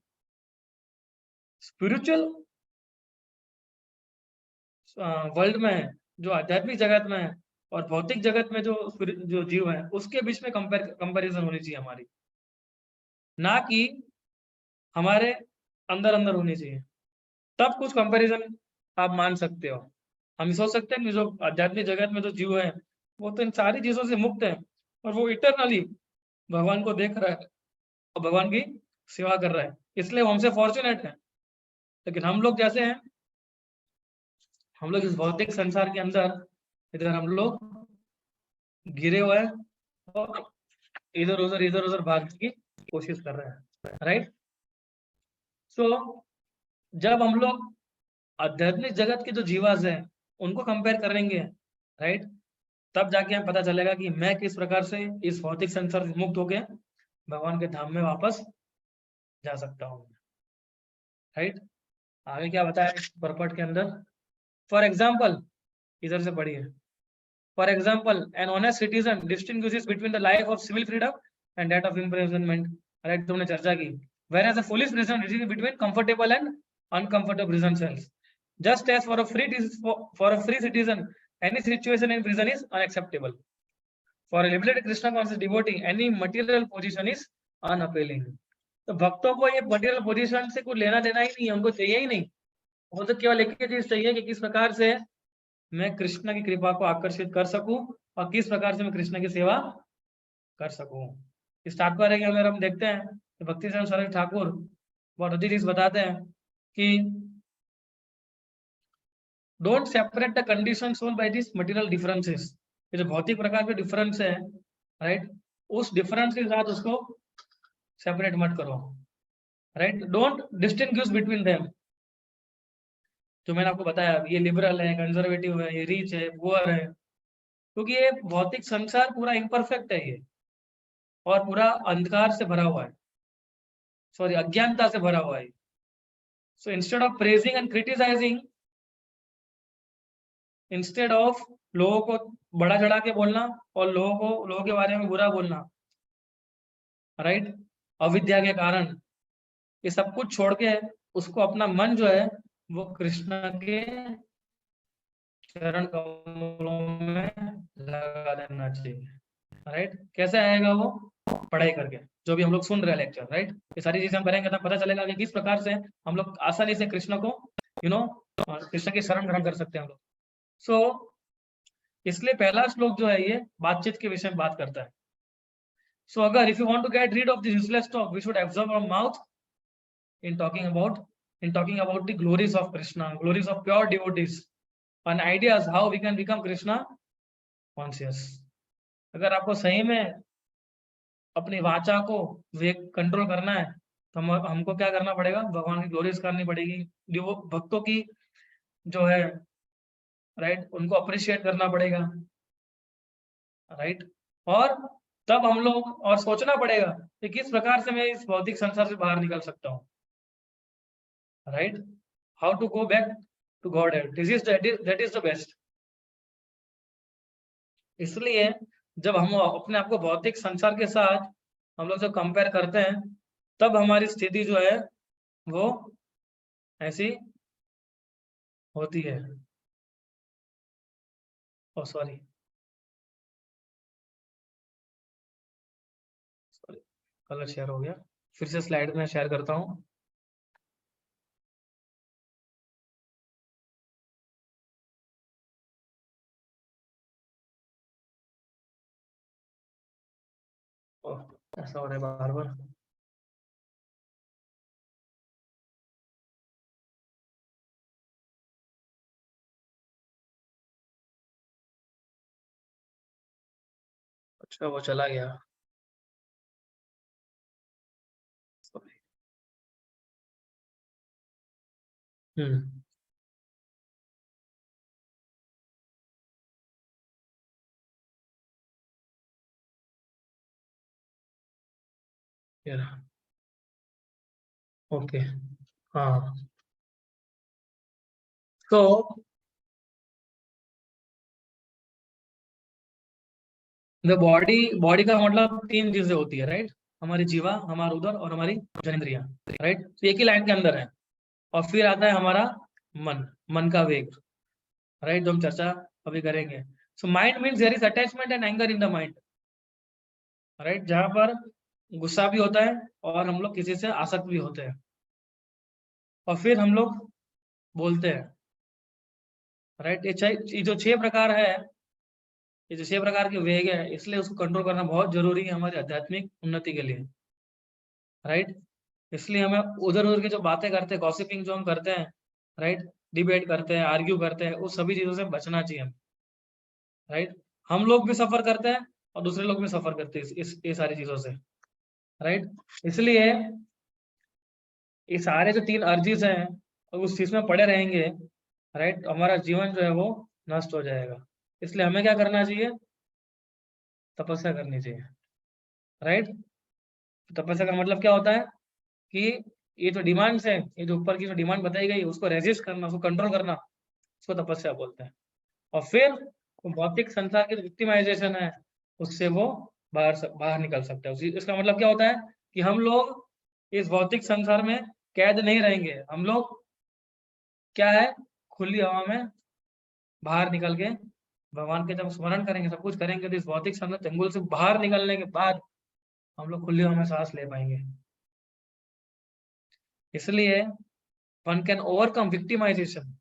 स्पिरिचुअल वर्ल्ड में है, जो आध्यात्मिक जगत में है, और भौतिक जगत में जो जीव है उसके बीच में कंपैरिजन होनी चाहिए हमारी, ना कि हमारे अंदर अंदर होनी चाहिए। तब कुछ कंपैरिजन आप मान सकते हो। हम सोच सकते हैं कि जो आध्यात्मिक जगत में जो जीव है वो तो इन सारी चीजों से मुक्त है और वो इटरनली भगवान को देख रहा है और भगवान की सेवा कर रहा है, इसलिए वो हमसे फॉर्चुनेट है। लेकिन हम लोग जैसे हैं, हम लोग इस भौतिक संसार के अंदर इधर हम लोग घिरे हुए हैं और इधर उधर भागने की कोशिश कर रहे हैं, राइट। सो जब हम लोग आध्यात्मिक जगत के जो जीवास हैं उनको कंपेयर करेंगे, राइट, तब जाके हमें पता चलेगा कि मैं किस प्रकार से इस भौतिक संसार से मुक्त होके भगवान के धाम में वापस जा सकता हूँ, राइट। आगे क्या बताया इस परपट के अंदर? फॉर एग्जाम्पल, इधर से पढ़िए। For example, an honest citizen distinguishes between the life of civil freedom and that of imprisonment. Right, तुमने चर्चा की। Whereas a foolish citizen distinguishes between comfortable and uncomfortable prison cells. Just as for a free citizen, any situation in prison is unacceptable. For a liberated Krishna conscious devotee, any material position is unappealing. तो भक्तों को ये material position से कुछ लेना देना ही नहीं है, उनको चाहिए ही नहीं। वो तो केवल एक ही चीज चाहिए कि किस प्रकार से मैं कृष्ण की कृपा को आकर्षित कर सकूं और किस प्रकार से मैं कृष्ण की सेवा कर सकूं। इस तात्पर्य के अगर हम देखते हैं तो भक्ति सरस्वती ठाकुर बहुत अच्छी चीज बताते हैं कि don't separate the condition soul by this material differences. ये जो भौतिक प्रकार के डिफरेंस है, राइट, उस डिफरेंस के साथ उसको सेपरेट मत करो, right. Don't distinguish between them. जो मैंने आपको बताया, ये लिबरल है, कंजर्वेटिव है, ये रिच है, पुअर है, क्योंकि ये भौतिक संसार पूरा इम्परफेक्ट है ये, और पूरा अंधकार से भरा हुआ है, सॉरी अज्ञानता से भरा हुआ है। So instead of praising and criticising, instead of लोगों को बड़ा चढ़ा के बोलना और लोगों के बारे में बुरा बोलना, राइट, अविद्या के कारण, ये सब कुछ छोड़ के उसको अपना मन जो है वो कृष्ण के चरण कमलों में लगा देना चाहिए, राइट। कैसे आएगा वो? पढ़ाई करके, जो भी हम लोग सुन रहे हैं लेक्चर, राइट। ये सारी चीजें हम करेंगे तब पता चलेगा कि किस प्रकार से हम लोग आसानी से कृष्ण को कृष्ण की शरण ग्रहण कर सकते हैं हम लोग। सो इसलिए पहला श्लोक जो है ये बातचीत के विषय में बात करता है। सो अगर if you want to get rid of this useless talk we should absorb our mouth in talking about the glories of Krishna, glories of pure devotees, and ideas how we can become Krishna conscious. अगर आपको सही में अपनी वाचा को control करना है तो हमको क्या करना पड़ेगा, भगवान की ग्लोरीज करनी पड़ेगी, भक्तों की जो है राइट उनको अप्रिशिएट करना पड़ेगा राइट। और तब हम लोग और सोचना पड़ेगा कि किस प्रकार से मैं इस भौतिक संसार से बाहर निकल सकता हूँ right, how to go back to Godhead, that is the best. इसलिए जब हम अपने आप को भौतिक संसार के साथ हम लोग जब कंपेयर करते हैं तब हमारी स्थिति जो है वो ऐसी होती है। ओ सॉरी कलर शेयर हो गया, फिर से स्लाइड में शेयर करता हूँ। ऐसा हो रहा है बार बार। अच्छा वो चला गया। हम्म ओके हाँ तो बॉडी का मतलब तीन चीजें होती है राइट, हमारी जीवा, हमारा उदर और हमारी जनेंद्रिया राइट, तो एक ही लाइन के अंदर है। और फिर आता है हमारा मन का वेग राइट, जो हम चर्चा अभी करेंगे। So mind means there is attachment and anger in the mind right, जहां पर गुस्सा भी होता है और हम लोग किसी से आसक्त भी होते हैं और फिर हम लोग बोलते हैं राइट। ये जो 6 प्रकार है, ये जो 6 प्रकार के वेग है, इसलिए उसको कंट्रोल करना बहुत जरूरी है हमारी आध्यात्मिक उन्नति के लिए राइट। इसलिए हमें उधर उधर की जो बातें करते हैं, गॉसिपिंग जो हम करते हैं राइट, डिबेट करते हैं, आर्ग्यू करते हैं, उस सभी चीजों से बचना चाहिए हमें राइट। हम लोग भी सफर करते हैं और दूसरे लोग भी सफर करते हैं ये सारी चीजों से राइट। इसलिए ये सारे जो 3 अर्जीज हैं उस चीज में पड़े रहेंगे राइट, हमारा जीवन जो है वो नष्ट हो जाएगा। इसलिए हमें क्या करना चाहिए, तपस्या करनी चाहिए राइट। तपस्या का मतलब क्या होता है कि ये जो डिमांड्स है, ये जो ऊपर की जो डिमांड बताई गई उसको रेजिस्ट करना, उसको कंट्रोल करना, उसको तपस्या बोलते हैं। और फिर भौतिक संसार की विक्टिमाइजेशन है उससे वो बाहर निकल सकता है। इसका मतलब क्या होता है कि हम लोग इस भौतिक संसार में कैद नहीं रहेंगे, हम लोग क्या है खुली हवा में बाहर निकल के भगवान के जब स्मरण करेंगे, सब कुछ करेंगे, तो इस भौतिक संसार जंगल से बाहर निकलने के बाद हम लोग खुली हवा में सांस ले पाएंगे। इसलिए वन कैन ओवरकम विक्टिमाइजेशन।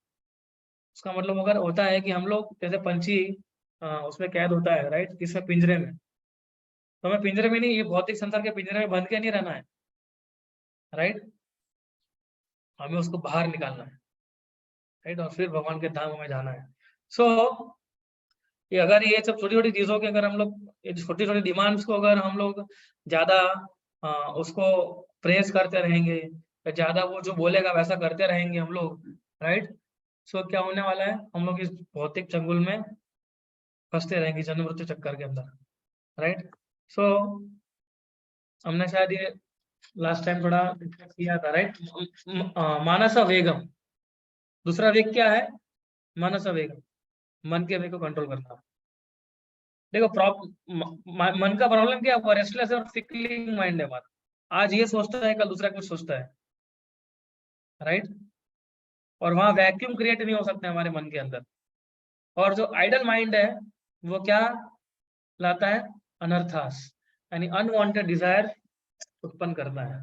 उसका मतलब अगर होता है कि हम लोग जैसे पंछी उसमें कैद होता है राइट, किसमें, पिंजरे में, तो हमें पिंजरे में नहीं, ये भौतिक संसार के पिंजरे में बंद के नहीं रहना है राइट, हमें उसको बाहर निकालना है राइट, और फिर भगवान के धाम में जाना है। सो ये अगर ये सब छोटी छोटी चीजों के अगर हम लोग ये छोटी छोटी डिमांड्स को अगर हम लोग ज्यादा उसको प्रेस करते रहेंगे या ज्यादा वो जो बोलेगा वैसा करते रहेंगे हम लोग राइट, सो क्या होने वाला है, हम लोग इस भौतिक चंगुल में फंसते रहेंगे, जन्म मृत्यु चक्कर के अंदर राइट। सो हमने शायद ये लास्ट टाइम थोड़ा किया था राइट। मानस वेगम, दूसरा वेग क्या है, मानस वेगम, मन के वेग को कंट्रोल करना। देखो मन का प्रॉब्लम क्या है, रेस्टलेस और फिकलिंग माइंड है हमारा, आज ये सोचता है कल दूसरा कुछ सोचता है राइट, और वहां वैक्यूम क्रिएट नहीं हो सकता है हमारे मन के अंदर। और जो आइडल माइंड है वो क्या लाता है, अनर्थास यानी अनवांटेड डिजायर उत्पन्न करना है।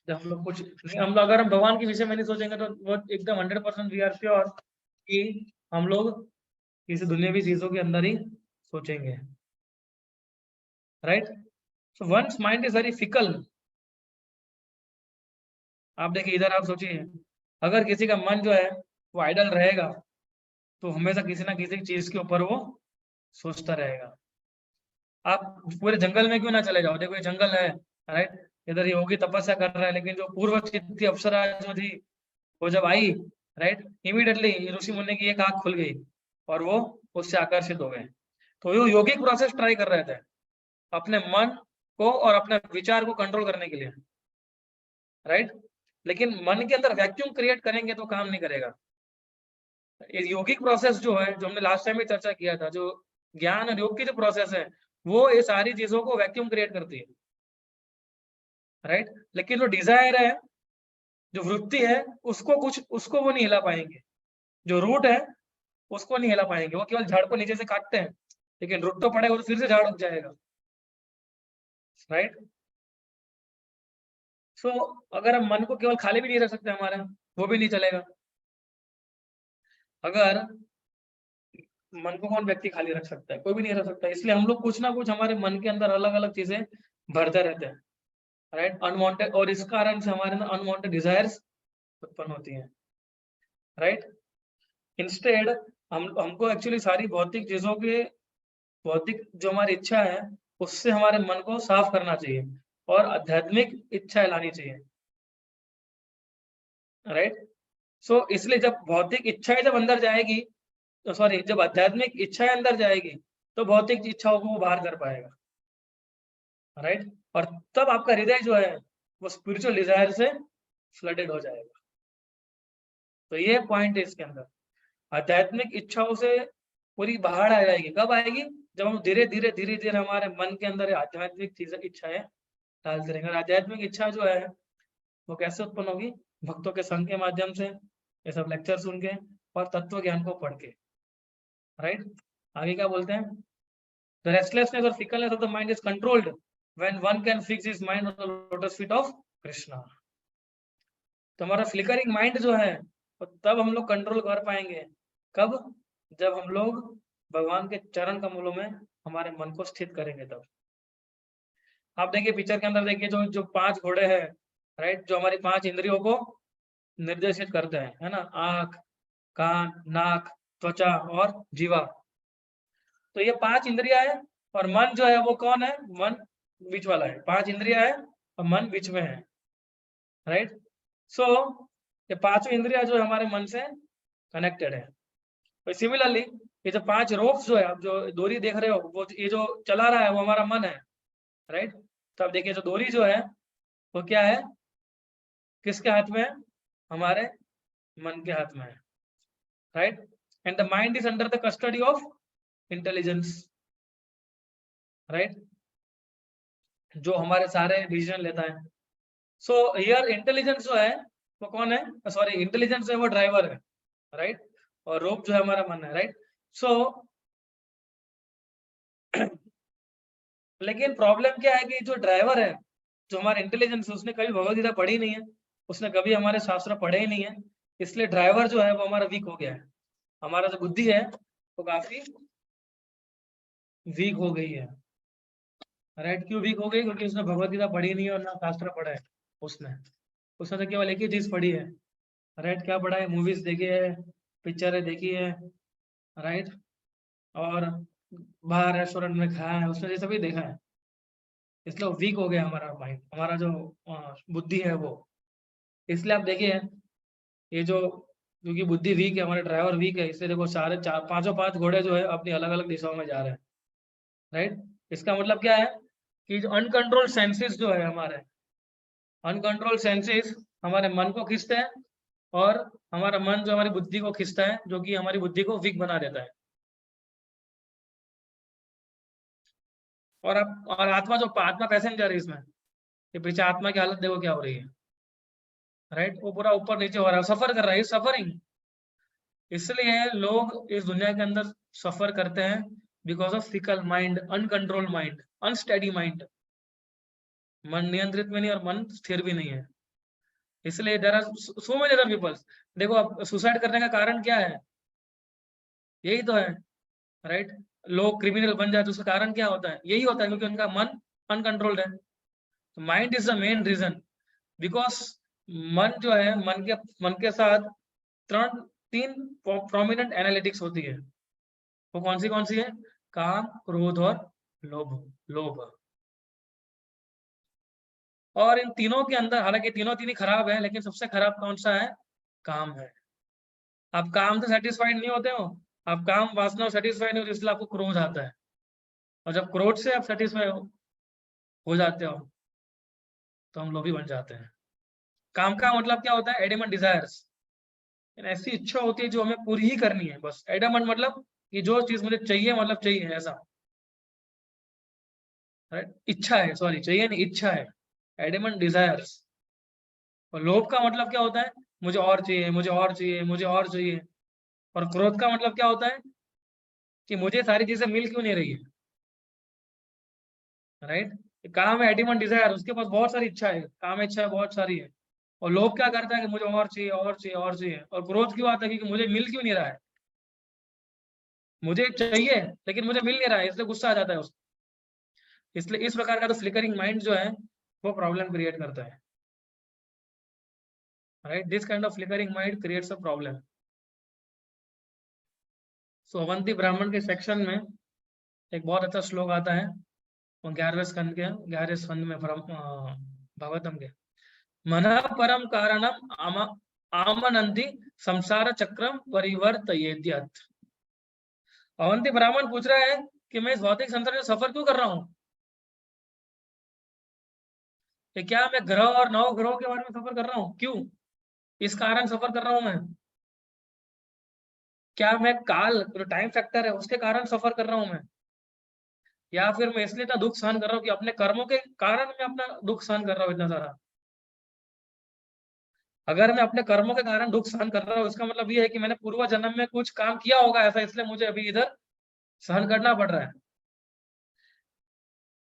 जब हम लोग कुछ नहीं, हम लोग अगर हम भगवान के विषय में नहीं सोचेंगे तो वो एकदम 100% वी आर श्योर कि हम लोग किसी दुनियावी चीजों के अंदर ही सोचेंगे right. So once mind is very fickle, आप देखिए इधर, आप सोचिए अगर किसी का मन जो है वो आइडल रहेगा तो हमेशा किसी ना किसी चीज के ऊपर वो सोचता रहेगा। आप पूरे जंगल में क्यों ना चले जाओ, देखो ये जंगल है, राइट, इधर योगी तपस्या कर रहा है, लेकिन जो पूर्व चित्ती अप्सरा जो थी वो जब आई, राइट, इमीडिएटली ऋषि मुनि की एक आंख खुल गई और वो उससे आकर्षित हो गए। तो वो योगिक प्रोसेस ट्राई कर रहे थे अपने मन को और अपने विचार को कंट्रोल करने के लिए, राइट। लेकिन मन के अंदर वैक्यूम क्रिएट करेंगे तो काम नहीं करेगा। ये योगिक प्रोसेस जो है, जो हमने लास्ट टाइम भी चर्चा किया था, जो ज्ञान और योग की जो प्रोसेस है वो ये सारी चीजों को वैक्यूम क्रिएट करती है, राइट। लेकिन जो डिजायर है, जो वृत्ति है, उसको वो नहीं हिला पाएंगे। जो रूट है उसको नहीं हिला पाएंगे, वो केवल झाड़ को नीचे से काटते हैं, लेकिन रूट तो पड़ेगा तो फिर से झाड़ उग जाएगा, राइट। सो अगर हम मन को केवल खाली भी नहीं रख सकते हमारा, वो भी नहीं चलेगा। अगर मन को कौन व्यक्ति खाली रख सकता है, कोई भी नहीं रख सकता। इसलिए हम लोग कुछ ना कुछ हमारे मन के अंदर अलग अलग चीजें भरते रहते हैं, राइट, अनवांटेड, और इस कारण से हमारे अंदर अनवांटेड डिजायर्स उत्पन्न होती हैं, राइट। इंस्टेड हमको एक्चुअली सारी भौतिक चीजों के, भौतिक जो हमारी इच्छा है उससे हमारे मन को साफ करना चाहिए और आध्यात्मिक इच्छा लानी चाहिए, राइट। सो इसलिए जब भौतिक इच्छाएं जब अंदर जाएगी, तो सॉरी, जब आध्यात्मिक इच्छाएं अंदर जाएगी तो भौतिक इच्छाओं को वो बाहर कर पाएगा, राइट। और तब आपका हृदय जो है वो स्पिरिचुअल डिजायर से फ्लडेड हो जाएगा। तो ये पॉइंट है इसके अंदर, आध्यात्मिक इच्छाओं से पूरी बाहर आ जाएगी। कब आएगी? जब हम धीरे धीरे हमारे मन के अंदर आध्यात्मिक चीजें, इच्छाएं डालते रहेंगे। और आध्यात्मिक इच्छा जो है वो कैसे उत्पन्न होगी? भक्तों के संग के माध्यम से, ये सब लेक्चर सुन के और तत्व ज्ञान को पढ़ के, राइट। आगे क्या बोलते हैं? The restlessness or fickleness of the mind is controlled when one can fix his mind on the lotus feet of Krishna. तो हमारा फ्लिकरिंग माइंड जो है तो तब हम लोग कंट्रोल कर पाएंगे। कब? जब हम लोग भगवान के चरण कमलों में हमारे मन को स्थित करेंगे तब। आप देखिए पिक्चर के अंदर, देखिए जो जो 5 घोड़े हैं, राइट, जो हमारी 5 इंद्रियों को निर्देशित करते हैं, है ना, आंख, कान, नाक, त्वचा और जीवा। तो ये 5 इंद्रियां है और मन जो है वो कौन है? मन बीच वाला है। 5 इंद्रियां है और मन बीच में है, राइट। सो ये 5 इंद्रियां जो है हमारे मन से कनेक्टेड है। तो सिमिलरली ये जो 5 रोप्स जो है, आप जो डोरी देख रहे हो, वो ये जो चला रहा है वो हमारा मन है, राइट। तो अब देखिए जो डोरी जो है वो क्या है, किसके हाथ में है? हमारे मन के हाथ में है, right. And the mind is under the custody of intelligence, right, जो हमारे सारे डिसीजन लेता है। सो हियर इंटेलिजेंस जो है वो कौन है? सॉरी, इंटेलिजेंस है वो ड्राइवर है, राइट, और रोप जो है हमारा मन है, राइट। सो लेकिन प्रॉब्लम क्या है कि जो ड्राइवर है, जो हमारा इंटेलिजेंस है, उसने कभी भगवद गीता पढ़ी नहीं है, उसने कभी हमारे शास्त्र पढ़े ही नहीं है। इसलिए ड्राइवर जो है वो हमारा वीक हो गया है। हमारा जो बुद्धि है वो काफी वीक हो गई है, राइट। क्यों वीक हो गई? क्योंकि उसने भगवद गीता पढ़ी नहीं है और ना शास्त्र पढ़ा है। उसने उसने तो केवल एक ही चीज पढ़ी है, राइट। क्या पढ़ा है? मूवीज देखी है, पिक्चरें देखी है, राइट, और बाहर रेस्टोरेंट में खाया है, उसने ये सभी देखा है। इसलिए वीक हो गया हमारा माइंड, हमारा जो बुद्धि है वो। इसलिए आप देखिए ये जो, क्योंकि बुद्धि वीक है, हमारे ड्राइवर वीक है, इसलिए देखो सारे चार पांचों 5 घोड़े जो है अपनी अलग अलग दिशाओं में जा रहे हैं, राइट। इसका मतलब क्या है कि जो अनकंट्रोल सेंसेस जो है हमारे, अनकंट्रोल सेंसेस हमारे मन को खींचते हैं और हमारा मन जो हमारी बुद्धि को खींचता है, जो कि हमारी बुद्धि को वीक बना देता है। और आत्मा जो, आत्मा पैसेंजर है इसमें, ये पीछे आत्मा की हालत देखो क्या हो रही है, राइट। वो पूरा ऊपर नीचे हो रहा है, सफर कर रहा है, सफरिंग। इसलिए लोग इस दुनिया के अंदर सफर करते हैं because of fickle mind, uncontrolled mind, unsteady mind. मन नियंत्रित में नहीं और मन स्थिर भी नहीं है। इसलिए there are so many other peoples. देखो अब सुसाइड करने का कारण क्या है? यही तो है, राइट। लोग क्रिमिनल बन जाते, उसका कारण क्या होता है? यही होता है क्योंकि उनका मन अनकंट्रोल्ड है। Mind is the main reason, because मन जो है, मन के साथ तीन प्रोमिनेंट एनालिटिक्स होती है। वो कौन सी है? काम, क्रोध और लोभ। लोभ। और इन तीनों के अंदर, हालांकि तीनों तीन ही खराब है, लेकिन सबसे खराब कौन सा है? काम है। आप काम से सेटिस्फाइड नहीं होते हो, आप काम वासना सेटिस्फाइड नहीं होते, इसलिए आपको क्रोध आता है। और जब क्रोध से आप सेटिस्फाई हो जाते हो तो हम लोभी बन जाते हैं। काम का मतलब क्या होता है? Edmund desires. ऐसी इच्छा होती है जो हमें पूरी ही करनी है बस। एडमंड मतलब कि जो चीज मुझे चाहिए मतलब चाहिए, ऐसा। इच्छा है, सॉरी, चाहिए नहीं, इच्छा है। Edmund desires. और लोभ का मतलब क्या होता है? मुझे और चाहिए, मुझे और चाहिए, मुझे और चाहिए। और क्रोध का मतलब क्या होता है? कि मुझे सारी चीजें मिल क्यों नहीं रही है। राइट। काम है एडिमन डिजायर, उसके पास बहुत सारी इच्छा है, काम इच्छा है बहुत सारी है। और लोभ क्या करता है? कि मुझे और चाहिए, और चाहिए, और चाहिए। और क्रोध क्यों आता है? कि मुझे मिल क्यों नहीं रहा है। मुझे चाहिए लेकिन मुझे मिल नहीं रहा है, इसलिए गुस्सा आ जाता है उसको। इसलिए इस प्रकार का तो फ्लिकरिंग माइंड जो है वो प्रॉब्लम क्रिएट करता है। Right, this kind of flickering mind creates a problem. So Avanti Brahmana के सेक्शन में एक बहुत अच्छा श्लोक आता है, 11वें स्कंद में भागवतम के। मन परम कारणम आमनंती संसार चक्रम परिवर्तयेद्यत्। अवंती ब्राह्मण पूछ रहा है कि मैं इस भौतिक संसार में सफर क्यों कर रहा हूँ? कि क्या मैं ग्रह और नौ ग्रहों के बारे में सफर कर रहा हूँ? क्यों? इस कारण सफर कर रहा हूं मैं? क्या मैं काल, जो टाइम फैक्टर है, उसके कारण सफर कर रहा हूं मैं? या फिर मैं इसलिए इतना दुख सहन कर रहा हूँ कि अपने कर्मों के कारण मैं अपना दुख सहन कर रहा हूँ इतना सारा? अगर मैं अपने कर्मों के कारण दुख सहन कर रहा हूँ, इसका मतलब ये है कि मैंने पूर्व जन्म में कुछ काम किया होगा ऐसा, इसलिए मुझे अभी इधर सहन करना पड़ रहा है।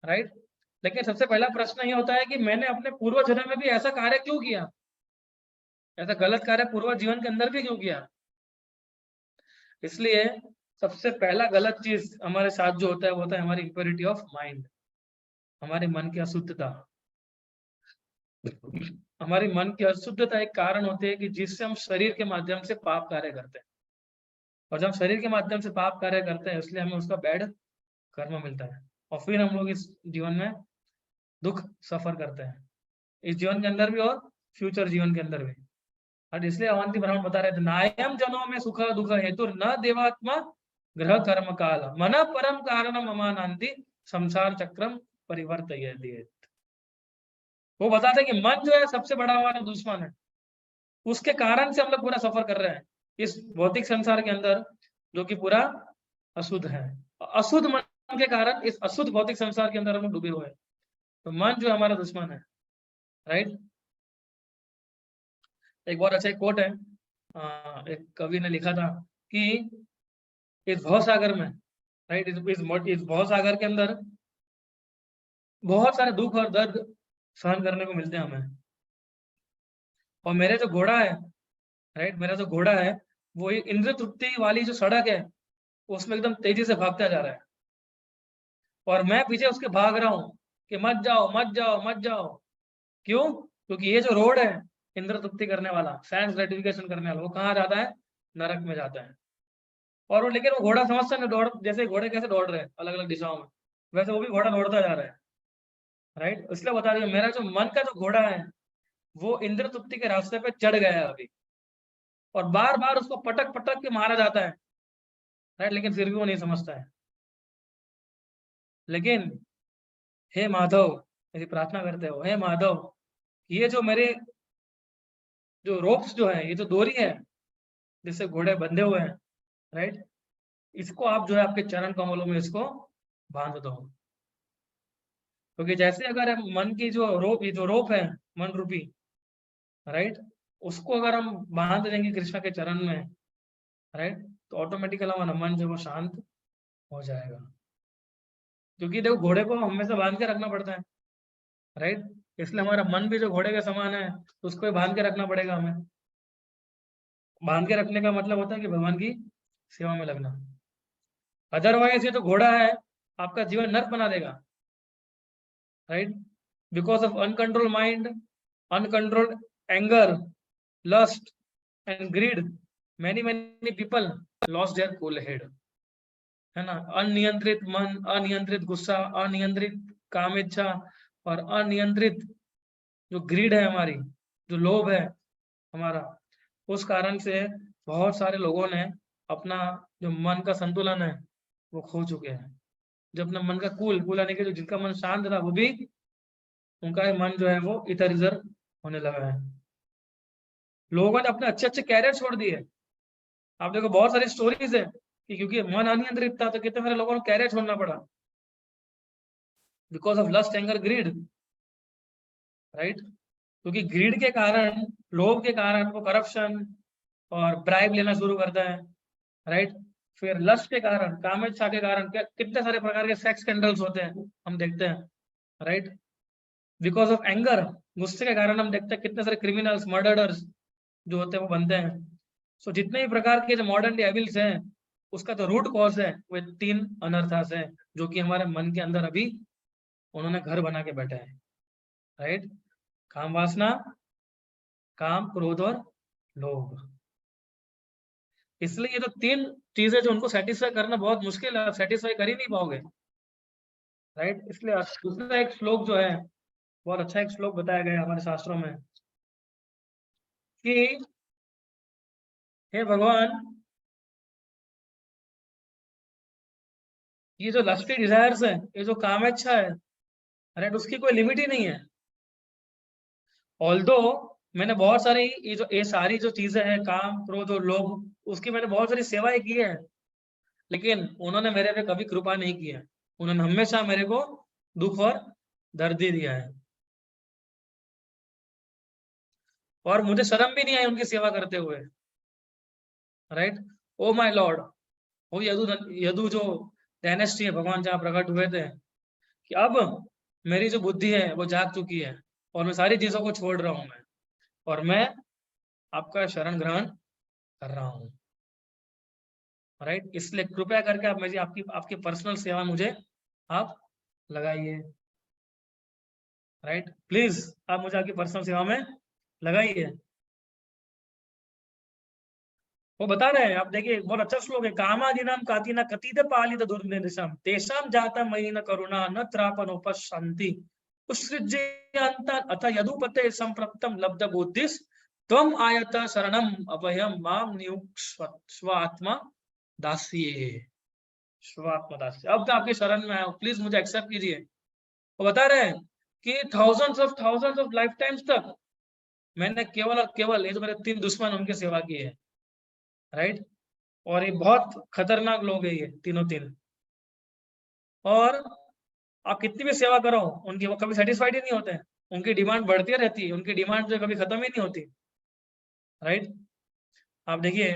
राइट। लेकिन सबसे पहला प्रश्न ये होता है कि मैंने अपने पूर्व जन्म में भी ऐसा कार्य क्यों किया? ऐसा गलत कार्य पूर्व जीवन के अंदर भी क्यों किया? इसलिए सबसे पहला गलत चीज हमारे साथ जो होता है वो होता है हमारी इंप्योरिटी ऑफ माइंड, हमारे मन की अशुद्धता। हमारी मन की अशुद्धता एक कारण होती है कि जिससे हम शरीर के माध्यम से पाप कार्य करते हैं। और जब हम शरीर के माध्यम से पाप कार्य करते हैं, इसलिए हमें उसका बैड कर्म मिलता है। और फिर हम लोग इस जीवन में दुख सफर करते हैं, इस जीवन के अंदर भी और फ्यूचर जीवन के अंदर भी। और इसलिए अवंती ब्राह्मण बता रहे थे, नायम जनों में सुख दुख हेतु न देवात्मा ग्रह कर्म काल मन परम कारण ममानंदी संसार चक्रम परिवर्तयति। वो बताते हैं कि मन जो है सबसे बड़ा हमारा दुश्मन है, उसके कारण से हम लोग पूरा सफर कर रहे हैं इस भौतिक संसार के अंदर, जो कि पूरा अशुद्ध है। अशुद्ध मन के कारण इस अशुद्ध भौतिक संसार के अंदर हम लोग डूबे हुए हैं। तो मन जो हमारा दुश्मन है। राइट। एक बहुत अच्छा कोट है, एक कवि ने लिखा था कि इस भवसागर में, राइट, इस भवसागर के अंदर बहुत सारे दुख और दर्द सहन करने को मिलते हैं हमें। और मेरे जो घोड़ा है, राइट, मेरा जो घोड़ा है वो ये इंद्र तृप्ति वाली जो सड़क है उसमें एकदम तेजी से भागता जा रहा है। और मैं पीछे उसके भाग रहा हूँ कि मत जाओ, मत जाओ, मत जाओ। क्यों? क्योंकि ये जो रोड है इंद्र तृप्ति करने वाला, सेंस ग्रेटिफिकेशन करने वाला, वो कहाँ जाता है? नरक में जाता है। और वो, लेकिन वो घोड़ा समझता नहीं, दौड़, जैसे घोड़े कैसे दौड़ रहे हैं अलग अलग दिशाओं में, वैसे वो भी घोड़ा दौड़ता जा रहा है। राइट। इसलिए बता दिया, मेरा जो मन का जो घोड़ा है वो इंद्र तृप्ति के रास्ते पे चढ़ गया है अभी। और बार बार उसको पटक पटक के मारा जाता है। राइट। लेकिन फिर भी वो नहीं समझता है। लेकिन हे माधव, यदि प्रार्थना करते हो, हे माधव, ये जो मेरे जो रोप्स जो है, ये जो डोरी है जिससे घोड़े बंधे हुए हैं, राइट, इसको आप जो है आपके चरण कमलों में इसको बांध दो। क्योंकि जैसे अगर हम मन की जो रोप, ये जो रोप है मन रूपी, राइट, उसको अगर हम बांध देंगे कृष्ण के चरण में, राइट, तो ऑटोमेटिकली हमारा मन जो है वो शांत हो जाएगा। क्योंकि देखो घोड़े को हमेशा बांध के रखना पड़ता है, राइट। इसलिए हमारा मन भी जो घोड़े के समान है, तो उसको भी बांध के रखना पड़ेगा हमें। बांध के रखने का मतलब होता है कि भगवान की सेवा में लगना। अदरवाइज ये जो घोड़ा है आपका जीवन नर्क बना देगा। Right. Because of uncontrol mind, uncontrolled anger, lust and greed, many people lost their cool head, है ना। अनियंत्रित मन, अनियंत्रित गुस्सा, अनियंत्रित काम इच्छा और अनियंत्रित जो ग्रीड है हमारी, जो लोभ है हमारा, उस कारण से बहुत सारे लोगों ने अपना जो मन का संतुलन है वो खो चुके हैं। जो अपना मन का कूल यानी कि जो जिनका मन शांत था वो भी, उनका मन जो है वो इधर उधर होने लगा है। लोगों ने अपने अच्छे अच्छे कैरियर छोड़ दिए। आप देखो बहुत सारी स्टोरीज है कि क्योंकि मन अनियंत्रित था तो कितने सारे लोगों को कैरियर छोड़ना पड़ा, because of lust, anger, greed, right. क्योंकि ग्रीड के कारण, लोभ के कारण वो करप्शन और ब्राइब लेना शुरू करता है, राइट। फिर लस्ट के कारण, कामेच्छा के कारण कितने सारे प्रकार के सेक्स स्कैंडल्स होते हैं हम देखते हैं, राइट। बिकॉज ऑफ एंगर, गुस्से के कारण हम देखते हैं कितने सारे क्रिमिनल्स, मर्डरर्स जो होते हैं वो बनते हैं। सो जितने भी प्रकार के जो मॉडर्न डे एविल्स हैं, उसका जो रूट कॉज है वो 3 अनर्थास है, जो कि हमारे मन के अंदर अभी उन्होंने घर बना के बैठा है, राइट। काम वासना, काम, क्रोध और लोभ। इसलिए ये तो 3 चीजें जो उनको सेटिस्फाई करना बहुत मुश्किल है, आप सेटिस्फाई कर ही नहीं पाओगे, राइट। इसलिए दूसरा एक श्लोक जो है, बहुत अच्छा एक श्लोक बताया गया है हमारे शास्त्रों में कि हे भगवान, ये जो लस्टी डिजायर्स है, ये जो कामेच्छा है, राइट, उसकी कोई लिमिट ही नहीं है। ऑल्दो मैंने बहुत सारी ये सारी जो चीजें हैं, काम, क्रोध और लोभ, उसकी मैंने बहुत सारी सेवाएं की है, लेकिन उन्होंने मेरे पे कभी कृपा नहीं की है। उन्होंने हमेशा मेरे को दुख और दर्द ही दिया है, और मुझे शर्म भी नहीं आई उनकी सेवा करते हुए, राइट। ओ माय लॉर्ड, वो यदु जो डायनेस्टी है, भगवान जहाँ प्रकट हुए थे कि अब मेरी जो बुद्धि है वो जाग चुकी है और मैं सारी चीजों को छोड़ रहा हूं मैं, और मैं आपका शरण ग्रहण कर रहा हूँ, राइट। इसलिए कृपया करके आप मुझे आपकी आपकी पर्सनल सेवा मुझे आप लगाइए, राइट। प्लीज आप मुझे आपकी पर्सनल सेवा में लगाइए। वो बता रहे हैं, आप देखिए बहुत अच्छा श्लोक है, कामादीनाम कातिना कतित पालित दुर्निर्दिशम तेषाम जाता मयि न करुणा न त्रापनोपशांति उत्सृज्यंत अथ यदुपते संप्रप्तम लब्ध बुद्धिस त्वम आयत शरणम अभयम माम नियुक्ष्व स्वात्मा दास्ये, स्वात्मा दास्ये। अब तो आपके शरण में आया, प्लीज मुझे एक्सेप्ट कीजिए। वो बता रहे हैं कि थाउजेंड्स ऑफ लाइफ टाइम्स तक मैंने केवल और केवल ये जो मेरे 3 दुश्मन उनकी सेवा की है, राइट। और ये बहुत खतरनाक लोग है ये तीनों 3, और आप कितनी भी सेवा करो उनकी, वो कभी सेटिस्फाइड ही नहीं होते हैं, उनकी डिमांड बढ़ती रहती है, उनकी डिमांड जो कभी खत्म ही नहीं होती, राइट। आप देखिए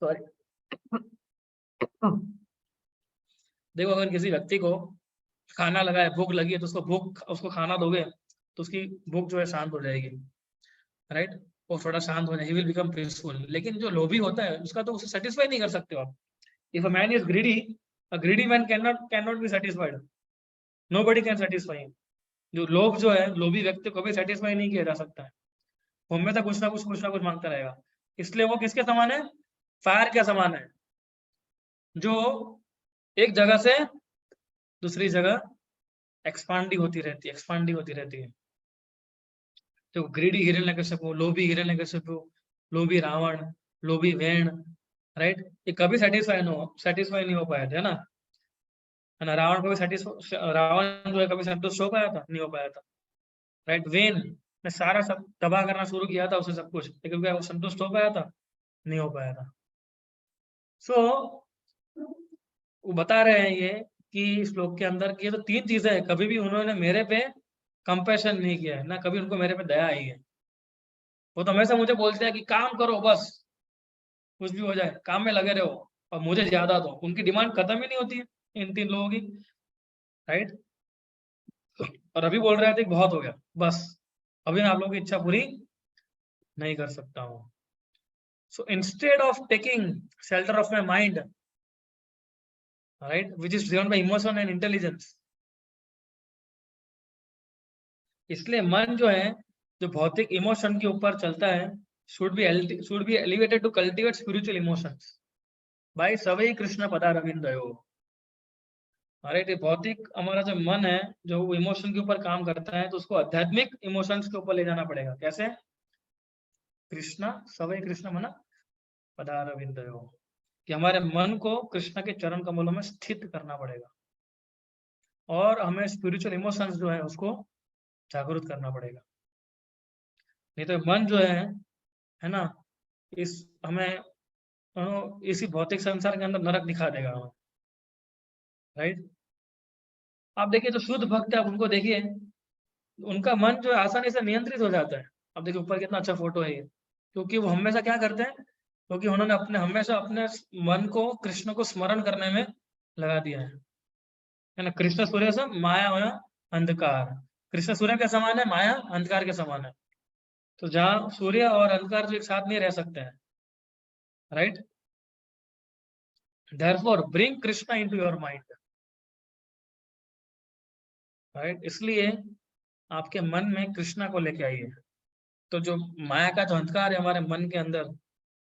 सॉरी, देखो अगर किसी व्यक्ति को खाना लगा है, भूख लगी है, तो उसको खाना दोगे तो उसकी भूख जो है शांत हो जाएगी, राइट। वो थोड़ा शांत हो जाए, ही विल बिकम पीसफुल। लेकिन जो लोभी होता है उसका तो उसे सेटिस्फाई नहीं कर सकते हो आप। If a man is greedy, a greedy man can not be satisfied, nobody can satisfy him. जो लोभ जो है, लोभी व्यक्ति को कभी सेटिस्फाई नहीं किया जा सकता है, वो हमेशा कुछ ना कुछ मांगता रहेगा। इसलिए वो किसके समान है? फायर के समान है, जो एक जगह से दूसरी जगह एक्सपांड होती रहती है। तो ग्रीडी हिरण्यकशिपु, लोभी हिरण्यकशिपु, लोभी रावण, लोभी वेण, राइट, ये कभी सेटिस्फाई नहीं हो पाए थे, है ना। रावण जो है कभी संतुष्ट हो पाया था? नहीं हो पाया था, राइट। वेन ने सारा सब तबाह करना शुरू किया था उसे सब कुछ, लेकिन क्या वो संतुष्ट हो पाया था? नहीं हो पाया था। सो वो बता रहे हैं ये कि श्लोक के अंदर कि ये तो 3 चीजें हैं, कभी भी उन्होंने मेरे पे कंपैशन नहीं किया है, ना कभी उनको मेरे पे दया आई है। वो तो हमेशा मुझे बोलते हैं कि काम करो बस, कुछ भी हो जाए काम में लगे रहो और मुझे ज्यादा दो। उनकी डिमांड खत्म ही नहीं होती है इन 3 लोगों की, राइट। और अभी बोल रहे थे कि बहुत हो गया बस, अभी मैं आप लोगों की इच्छा पूरी नहीं कर सकता हूँ। सो instead of taking shelter of my mind, right, which is driven by emotion and intelligence. इसलिए मन जो है, जो भौतिक इमोशन के ऊपर चलता है, should be elevated to cultivate spiritual emotions by सवई कृष्ण पदारविंदयो। राइट, ये भौतिक हमारा जो मन है, जो इमोशन के ऊपर काम करता है, तो उसको आध्यात्मिक इमोशंस के ऊपर ले जाना पड़ेगा। कैसे? कृष्णा सवई कृष्ण मना पदारविंदयो, कि हमारे मन को कृष्ण के चरण कमलों में स्थित करना पड़ेगा, और हमें स्पिरिचुअल इमोशंस जो है उसको जागरूक करना पड़ेगा। नहीं तो मन जो है ना, इस हमें इसी भौतिक संसार के अंदर नरक दिखा देगा हमें। राइट, आप देखिए जो शुद्ध भक्त है, आप उनको देखिए, उनका मन जो है आसानी से नियंत्रित हो जाता है। अब देखिए ऊपर कितना अच्छा फोटो है ये, क्योंकि वो हमेशा क्या करते हैं, क्योंकि उन्होंने हमेशा अपने मन को कृष्ण को स्मरण करने में लगा दिया है ना। कृष्ण सूर्य से माया होया अंधकार, कृष्ण सूर्य के समान है, माया अंधकार के समान है। तो जहाँ सूर्य और अंधकार जो एक साथ नहीं रह सकते हैं, right, therefore bring Krishna into your mind. Right, इसलिए आपके मन में कृष्णा को लेके आइए, तो जो माया का जो अंधकार है हमारे मन के अंदर,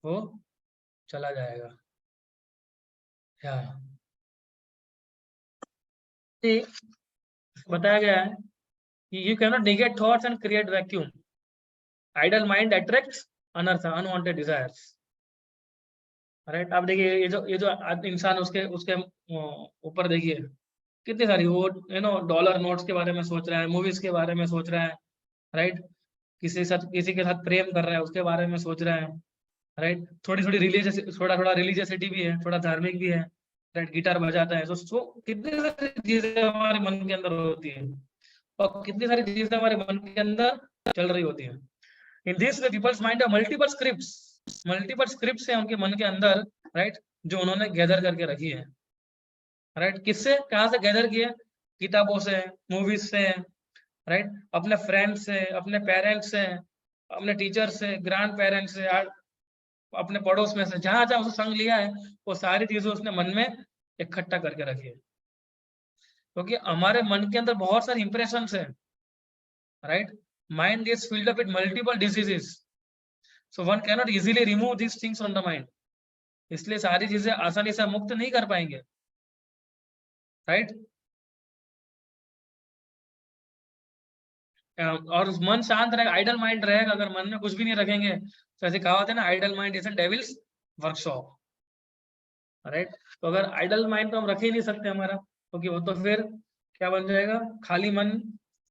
वो चला जाएगा। या बताया गया है कि you can not negate thoughts and create vacuum, idle mind attracts अनर्थ अनवांटेड डिजायर्स। राइट, आप देखिए ये जो इंसान उसके उसके ऊपर देखिए कितनी सारी वो डॉलर नोट्स के बारे में सोच रहा है, मूवीज के बारे में सोच रहा है, राइट, किसी के साथ प्रेम कर रहा है उसके बारे में सोच रहा है, राइट, थोड़ा थोड़ा रिलीजियसिटी भी है, थोड़ा धार्मिक भी है, राइट, गिटार बजाता है। तो कितनी सारी चीजें हमारे मन के अंदर होती है, और कितनी सारी चीजें हमारे मन के अंदर चल रही होती है। In this way people's mind multiple scripts है उनके मन के अंदर, राइट, जो उन्होंने गैदर करके रखी है। राइट, किससे, कहाँ से गैदर किए? किताबों से, मूवीज से, राइट, अपने फ्रेंड्स से, अपने पेरेंट्स से, अपने टीचर से, ग्रैंड पेरेंट्स से, अपने पड़ोस में से, जहां जहां उसने संग लिया है, वो सारी चीजें उसने मन में इकट्ठा करके रखी है। क्योंकि हमारे मन के अंदर बहुत सारे इंप्रेशन है, right, mind is filled up with multiple diseases, so one can not easily remove this things from the mind. इसलिए सारी चीजें आसानी से मुक्त नहीं कर पाएंगे, राइट। और मन शांत रहेगा, आइडल माइंड रहेगा, अगर मन में कुछ भी नहीं रखेंगे, तो ऐसे कहावत है ना, idle mind is an devil's workshop. Right, तो अगर आइडल माइंड तो हम रख ही नहीं सकते हमारा, क्योंकि वो तो फिर क्या बन जाएगा, खाली मन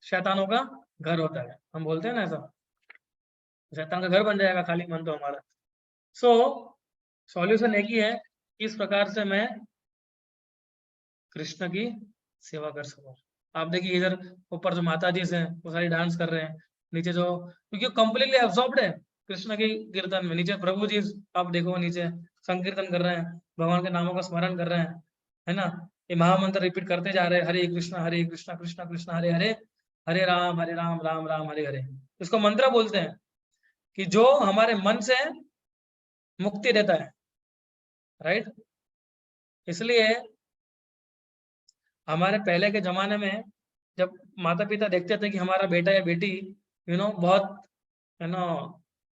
शैतानों का घर होता है, हम बोलते हैं ना ऐसा, शैतान का घर बन जाएगा खाली मन तो हमारा। सो सॉल्यूशन एक ही है, किस प्रकार से मैं कृष्ण की सेवा कर सकूं। आप देखिए इधर ऊपर जो माता जी हैं वो सारी डांस कर रहे हैं, नीचे जो, क्योंकि कंप्लीटली एब्सॉर्ब्ड है कृष्ण की कीर्तन में, नीचे प्रभु जी आप देखो नीचे संकीर्तन कर रहे हैं, भगवान के नामों का स्मरण कर रहे हैं, है ना। ये महामंत्र रिपीट करते जा रहे हैं, हरे कृष्णा कृष्णा कृष्णा हरे हरे, हरे राम राम राम हरे हरे। इसको मंत्र बोलते हैं, कि जो हमारे मन से मुक्ति देता है, राइट। इसलिए हमारे पहले के जमाने में जब माता पिता देखते थे कि हमारा बेटा या बेटी बहुत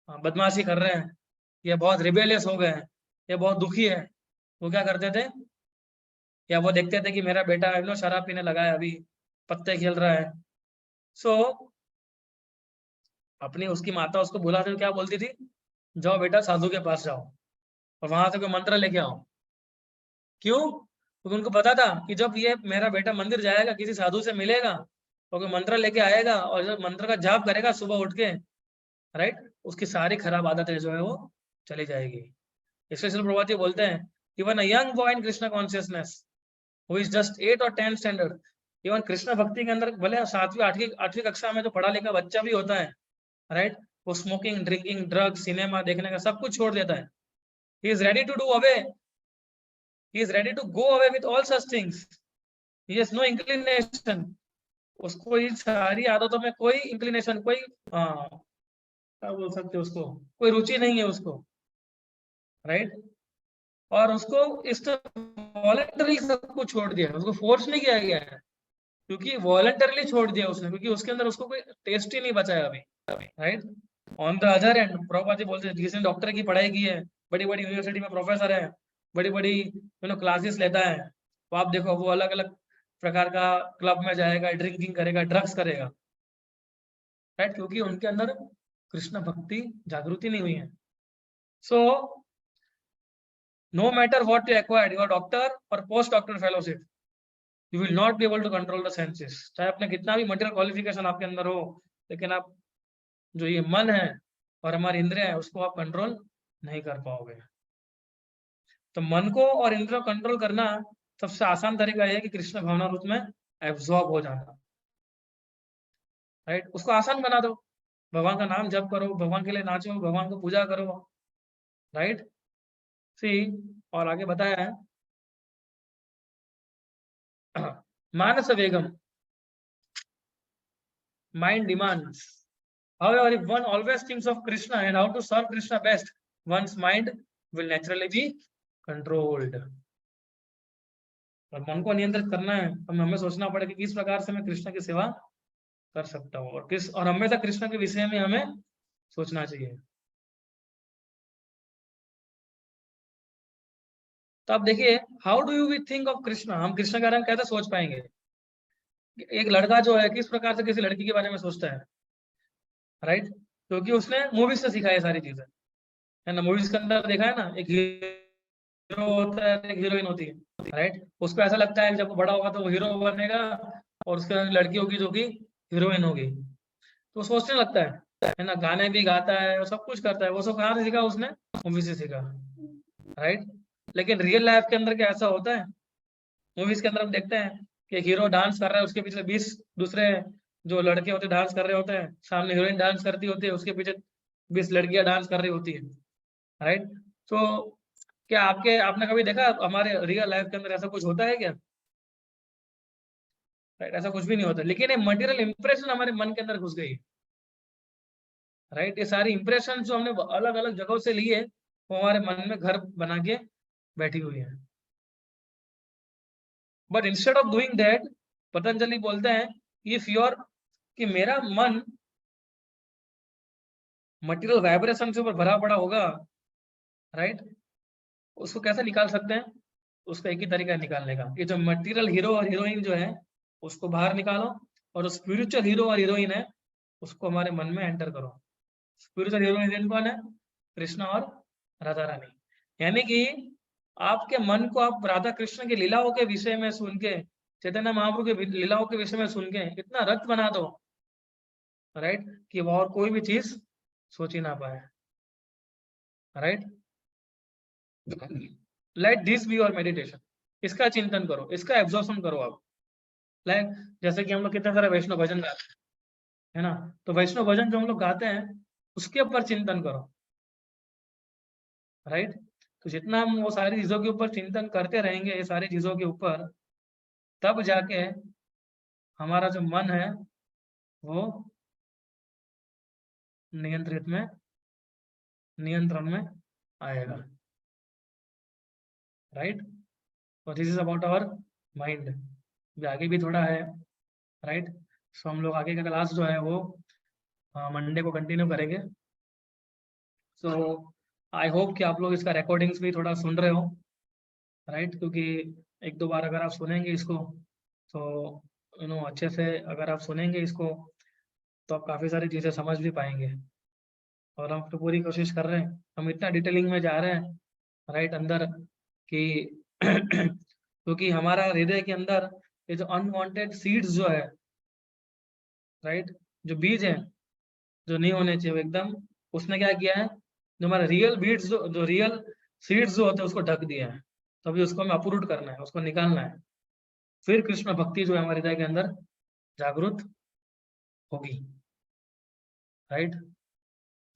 बदमाशी कर रहे हैं, या बहुत रिबेलियस हो गए हैं, या बहुत दुखी है, वो क्या करते थे, या वो देखते थे कि मेरा बेटा शराब पीने लगा है, अभी पत्ते खेल रहा है। सो अपनी उसकी माता उसको बुलाते, क्या बोलती थी, जाओ बेटा साधु के पास जाओ, और वहां से कोई मंत्र लेके आओ। क्यों? क्योंकि उनको पता था कि जब ये मेरा बेटा मंदिर जाएगा, किसी साधु से मिलेगा, और कोई मंत्र लेके आएगा, और जब मंत्र का जाप करेगा सुबह उठ के, राइट, उसकी सारी खराब आदतें जो है वो चली जाएगी। इसलिए श्रील प्रभुपाद जी बोलते हैं, even a young boy in Krishna consciousness who is just 8 और 10 स्टैंडर्ड, इवन कृष्ण भक्ति के अंदर भले 7वीं 8वीं कक्षा में जो पढ़ा लिखा बच्चा भी होता है, राइट, वो स्मोकिंग, ड्रिंकिंग, ड्रग्स, सिनेमा देखने का सब कुछ छोड़ देता है। He is ready to do away, he is ready to go away with all such things, he has no inclination, उसको इन सारी आदतों में कोई इंक्लिनेशन, कोई क्या बोल सकते हैं उसको, कोई रुचि नहीं है उसको, राइट। और उसको इस वॉलंटरी सब कुछ छोड़ दिया, उसको फोर्स नहीं किया गया है, क्योंकि वॉलंटरली छोड़ दिया उसने, क्योंकि उसके अंदर उसको कोई टेस्ट ही नहीं बचा है अभी, right. On the other end Prabhupada ji बोलते हैं जिसने डॉक्टर की पढ़ाई की है, बड़ी बड़ी यूनिवर्सिटी में प्रोफेसर है, बड़ी बड़ी क्लासेस लेता है, तो आप देखो वो अलग अलग प्रकार का क्लब में जाएगा, ड्रिंकिंग करेगा, ड्रग्स करेगा, राइट, क्योंकि उनके अंदर कृष्ण भक्ति जागृति नहीं हुई है। So no matter what you acquired, your doctor और post doctor fellowship, you will not be able to control the senses. चाहे अपने कितना भी मटेरियल क्वालिफिकेशन आपके अंदर हो, लेकिन आप जो ये मन है और हमारी इंद्रिया है उसको आप कंट्रोल नहीं कर पाओगे। तो मन को और इंद्रियों को कंट्रोल करना सबसे आसान तरीका यह है कि कृष्ण भावना रूप में एब्जॉर्ब हो जाना, राइट। उसको आसान बना दो, भगवान का नाम जप करो, भगवान के लिए नाचो, भगवान को पूजा करो, राइट। सी, और आगे बताया है मानस वेगम, mind demands. However, if one always thinks of Krishna and how to serve Krishna best, one's mind will naturally be controlled. और मन को नियंत्रित करना है तो हमें सोचना पड़ेगा कि किस प्रकार से मैं कृष्ण की सेवा कर सकता हूँ, और हमेशा कृष्ण के विषय में हमें सोचना चाहिए। तो आप देखिए, how do you we think of Krishna, हम कृष्ण के बारे में कैसे सोच पाएंगे। एक लड़का जो है किस प्रकार से किसी लड़की के बारे में सोचता है, राइट, क्योंकि उसने मूवीज से सीखा है सारी चीजें, है ना। मूवीज के अंदर देखा है ना, एक हीरो होता है, एक हीरोइन होती है, राइट। उसको ऐसा लगता है कि जब वो बड़ा होगा तो वो हीरो बनेगा और उसके अंदर लड़की होगी जो कि हीरोइन होगी, तो सोचने लगता है ना। गाने भी गाता है और सब कुछ करता है, वो सब कहाँ से सीखा उसने, मूवी से सीखा, राइट। लेकिन रियल लाइफ के अंदर क्या ऐसा होता है, मूवीज के अंदर हम देखते हैं कि एक हीरो डांस कर रहा है, उसके पीछे 20 दूसरे जो लड़के होते हैं डांस कर रहे होते हैं, सामने हीरोइन डांस करती होती है, उसके पीछे 20 लड़कियां डांस कर रही होती है, राइट। तो क्या आपने कभी देखा हमारे रियल लाइफ के अंदर ऐसा कुछ होता है क्या, राइट। ऐसा कुछ भी नहीं होता, लेकिन ये मटेरियल इंप्रेशन हमारे मन के अंदर घुस गई, राइट। ये सारी इंप्रेशन जो हमने अलग अलग जगहों से लिए वो हमारे मन में घर बना के बैठी हुई है। But instead of doing that, Patanjali बोलते हैं इफ योर, कि मेरा मन मटेरियल वाइब्रेशन से ऊपर भरा पड़ा होगा, राइट, उसको कैसे निकाल सकते हैं, उसका एक ही तरीका है निकालने का, कि जो मटेरियल हीरो और हीरोइन जो है उसको बाहर निकालो, और जो स्पिरिचुअल हीरो और हीरोइन है उसको हमारे मन में एंटर करो। स्पिरिचुअल हीरो हीरोइन कौन है, कृष्ण और राधा रानी। यानी कि आपके मन को आप राधा कृष्ण की लीलाओं के विषय में सुन के, चैतन्य महाप्रभु के लीलाओं के विषय में सुन के इतना रक्त बना दो, राइट, कि वो और कोई भी चीज सोच ही ना पाए, right. Let this be your meditation, इसका चिंतन करो, इसका एब्जॉर्प्शन करो आप। लाइक जैसे कि हम लोग कितने सारे वैष्णव भजन गाते हैं, है ना, तो वैष्णव भजन जो हम लोग गाते हैं उसके ऊपर चिंतन करो, राइट। तो जितना हम वो सारी चीजों के ऊपर चिंतन करते रहेंगे, ये सारी चीजों के ऊपर, तब जाके हमारा जो मन है वो नियंत्रित में नियंत्रण में आएगा, राइट। तो this is about our mind. आगे भी थोड़ा है, राइट। सो हम लोग आगे का क्लास जो है वो मंडे को कंटिन्यू करेंगे। सो आई होप कि आप लोग इसका रिकॉर्डिंग्स भी थोड़ा सुन रहे हो, राइट, क्योंकि एक दो बार अगर आप सुनेंगे इसको तो अच्छे से अगर आप सुनेंगे इसको तो आप काफ़ी सारी चीज़ें समझ भी पाएंगे। और हम तो पूरी कोशिश कर रहे हैं, हम इतना डिटेलिंग में जा रहे हैं, राइट, अंदर कि क्योंकि हमारा हृदय के अंदर ये जो अनवांटेड सीड्स जो है, राइट, जो बीज है जो नहीं होने चाहिए वो एकदम, उसने क्या किया है, जो हमारे रियल बीड्स जो रियल सीड्स जो होते हैं उसको ढक दिया है। तो अभी उसको हमें अपरूट करना है, उसको निकालना है, फिर कृष्ण भक्ति जो है हमारे हृदय के अंदर जागृत होगी, right.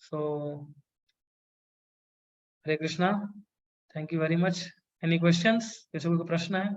So Hare Krishna, thank you very much. Any questions, किसी को कोई प्रश्न है?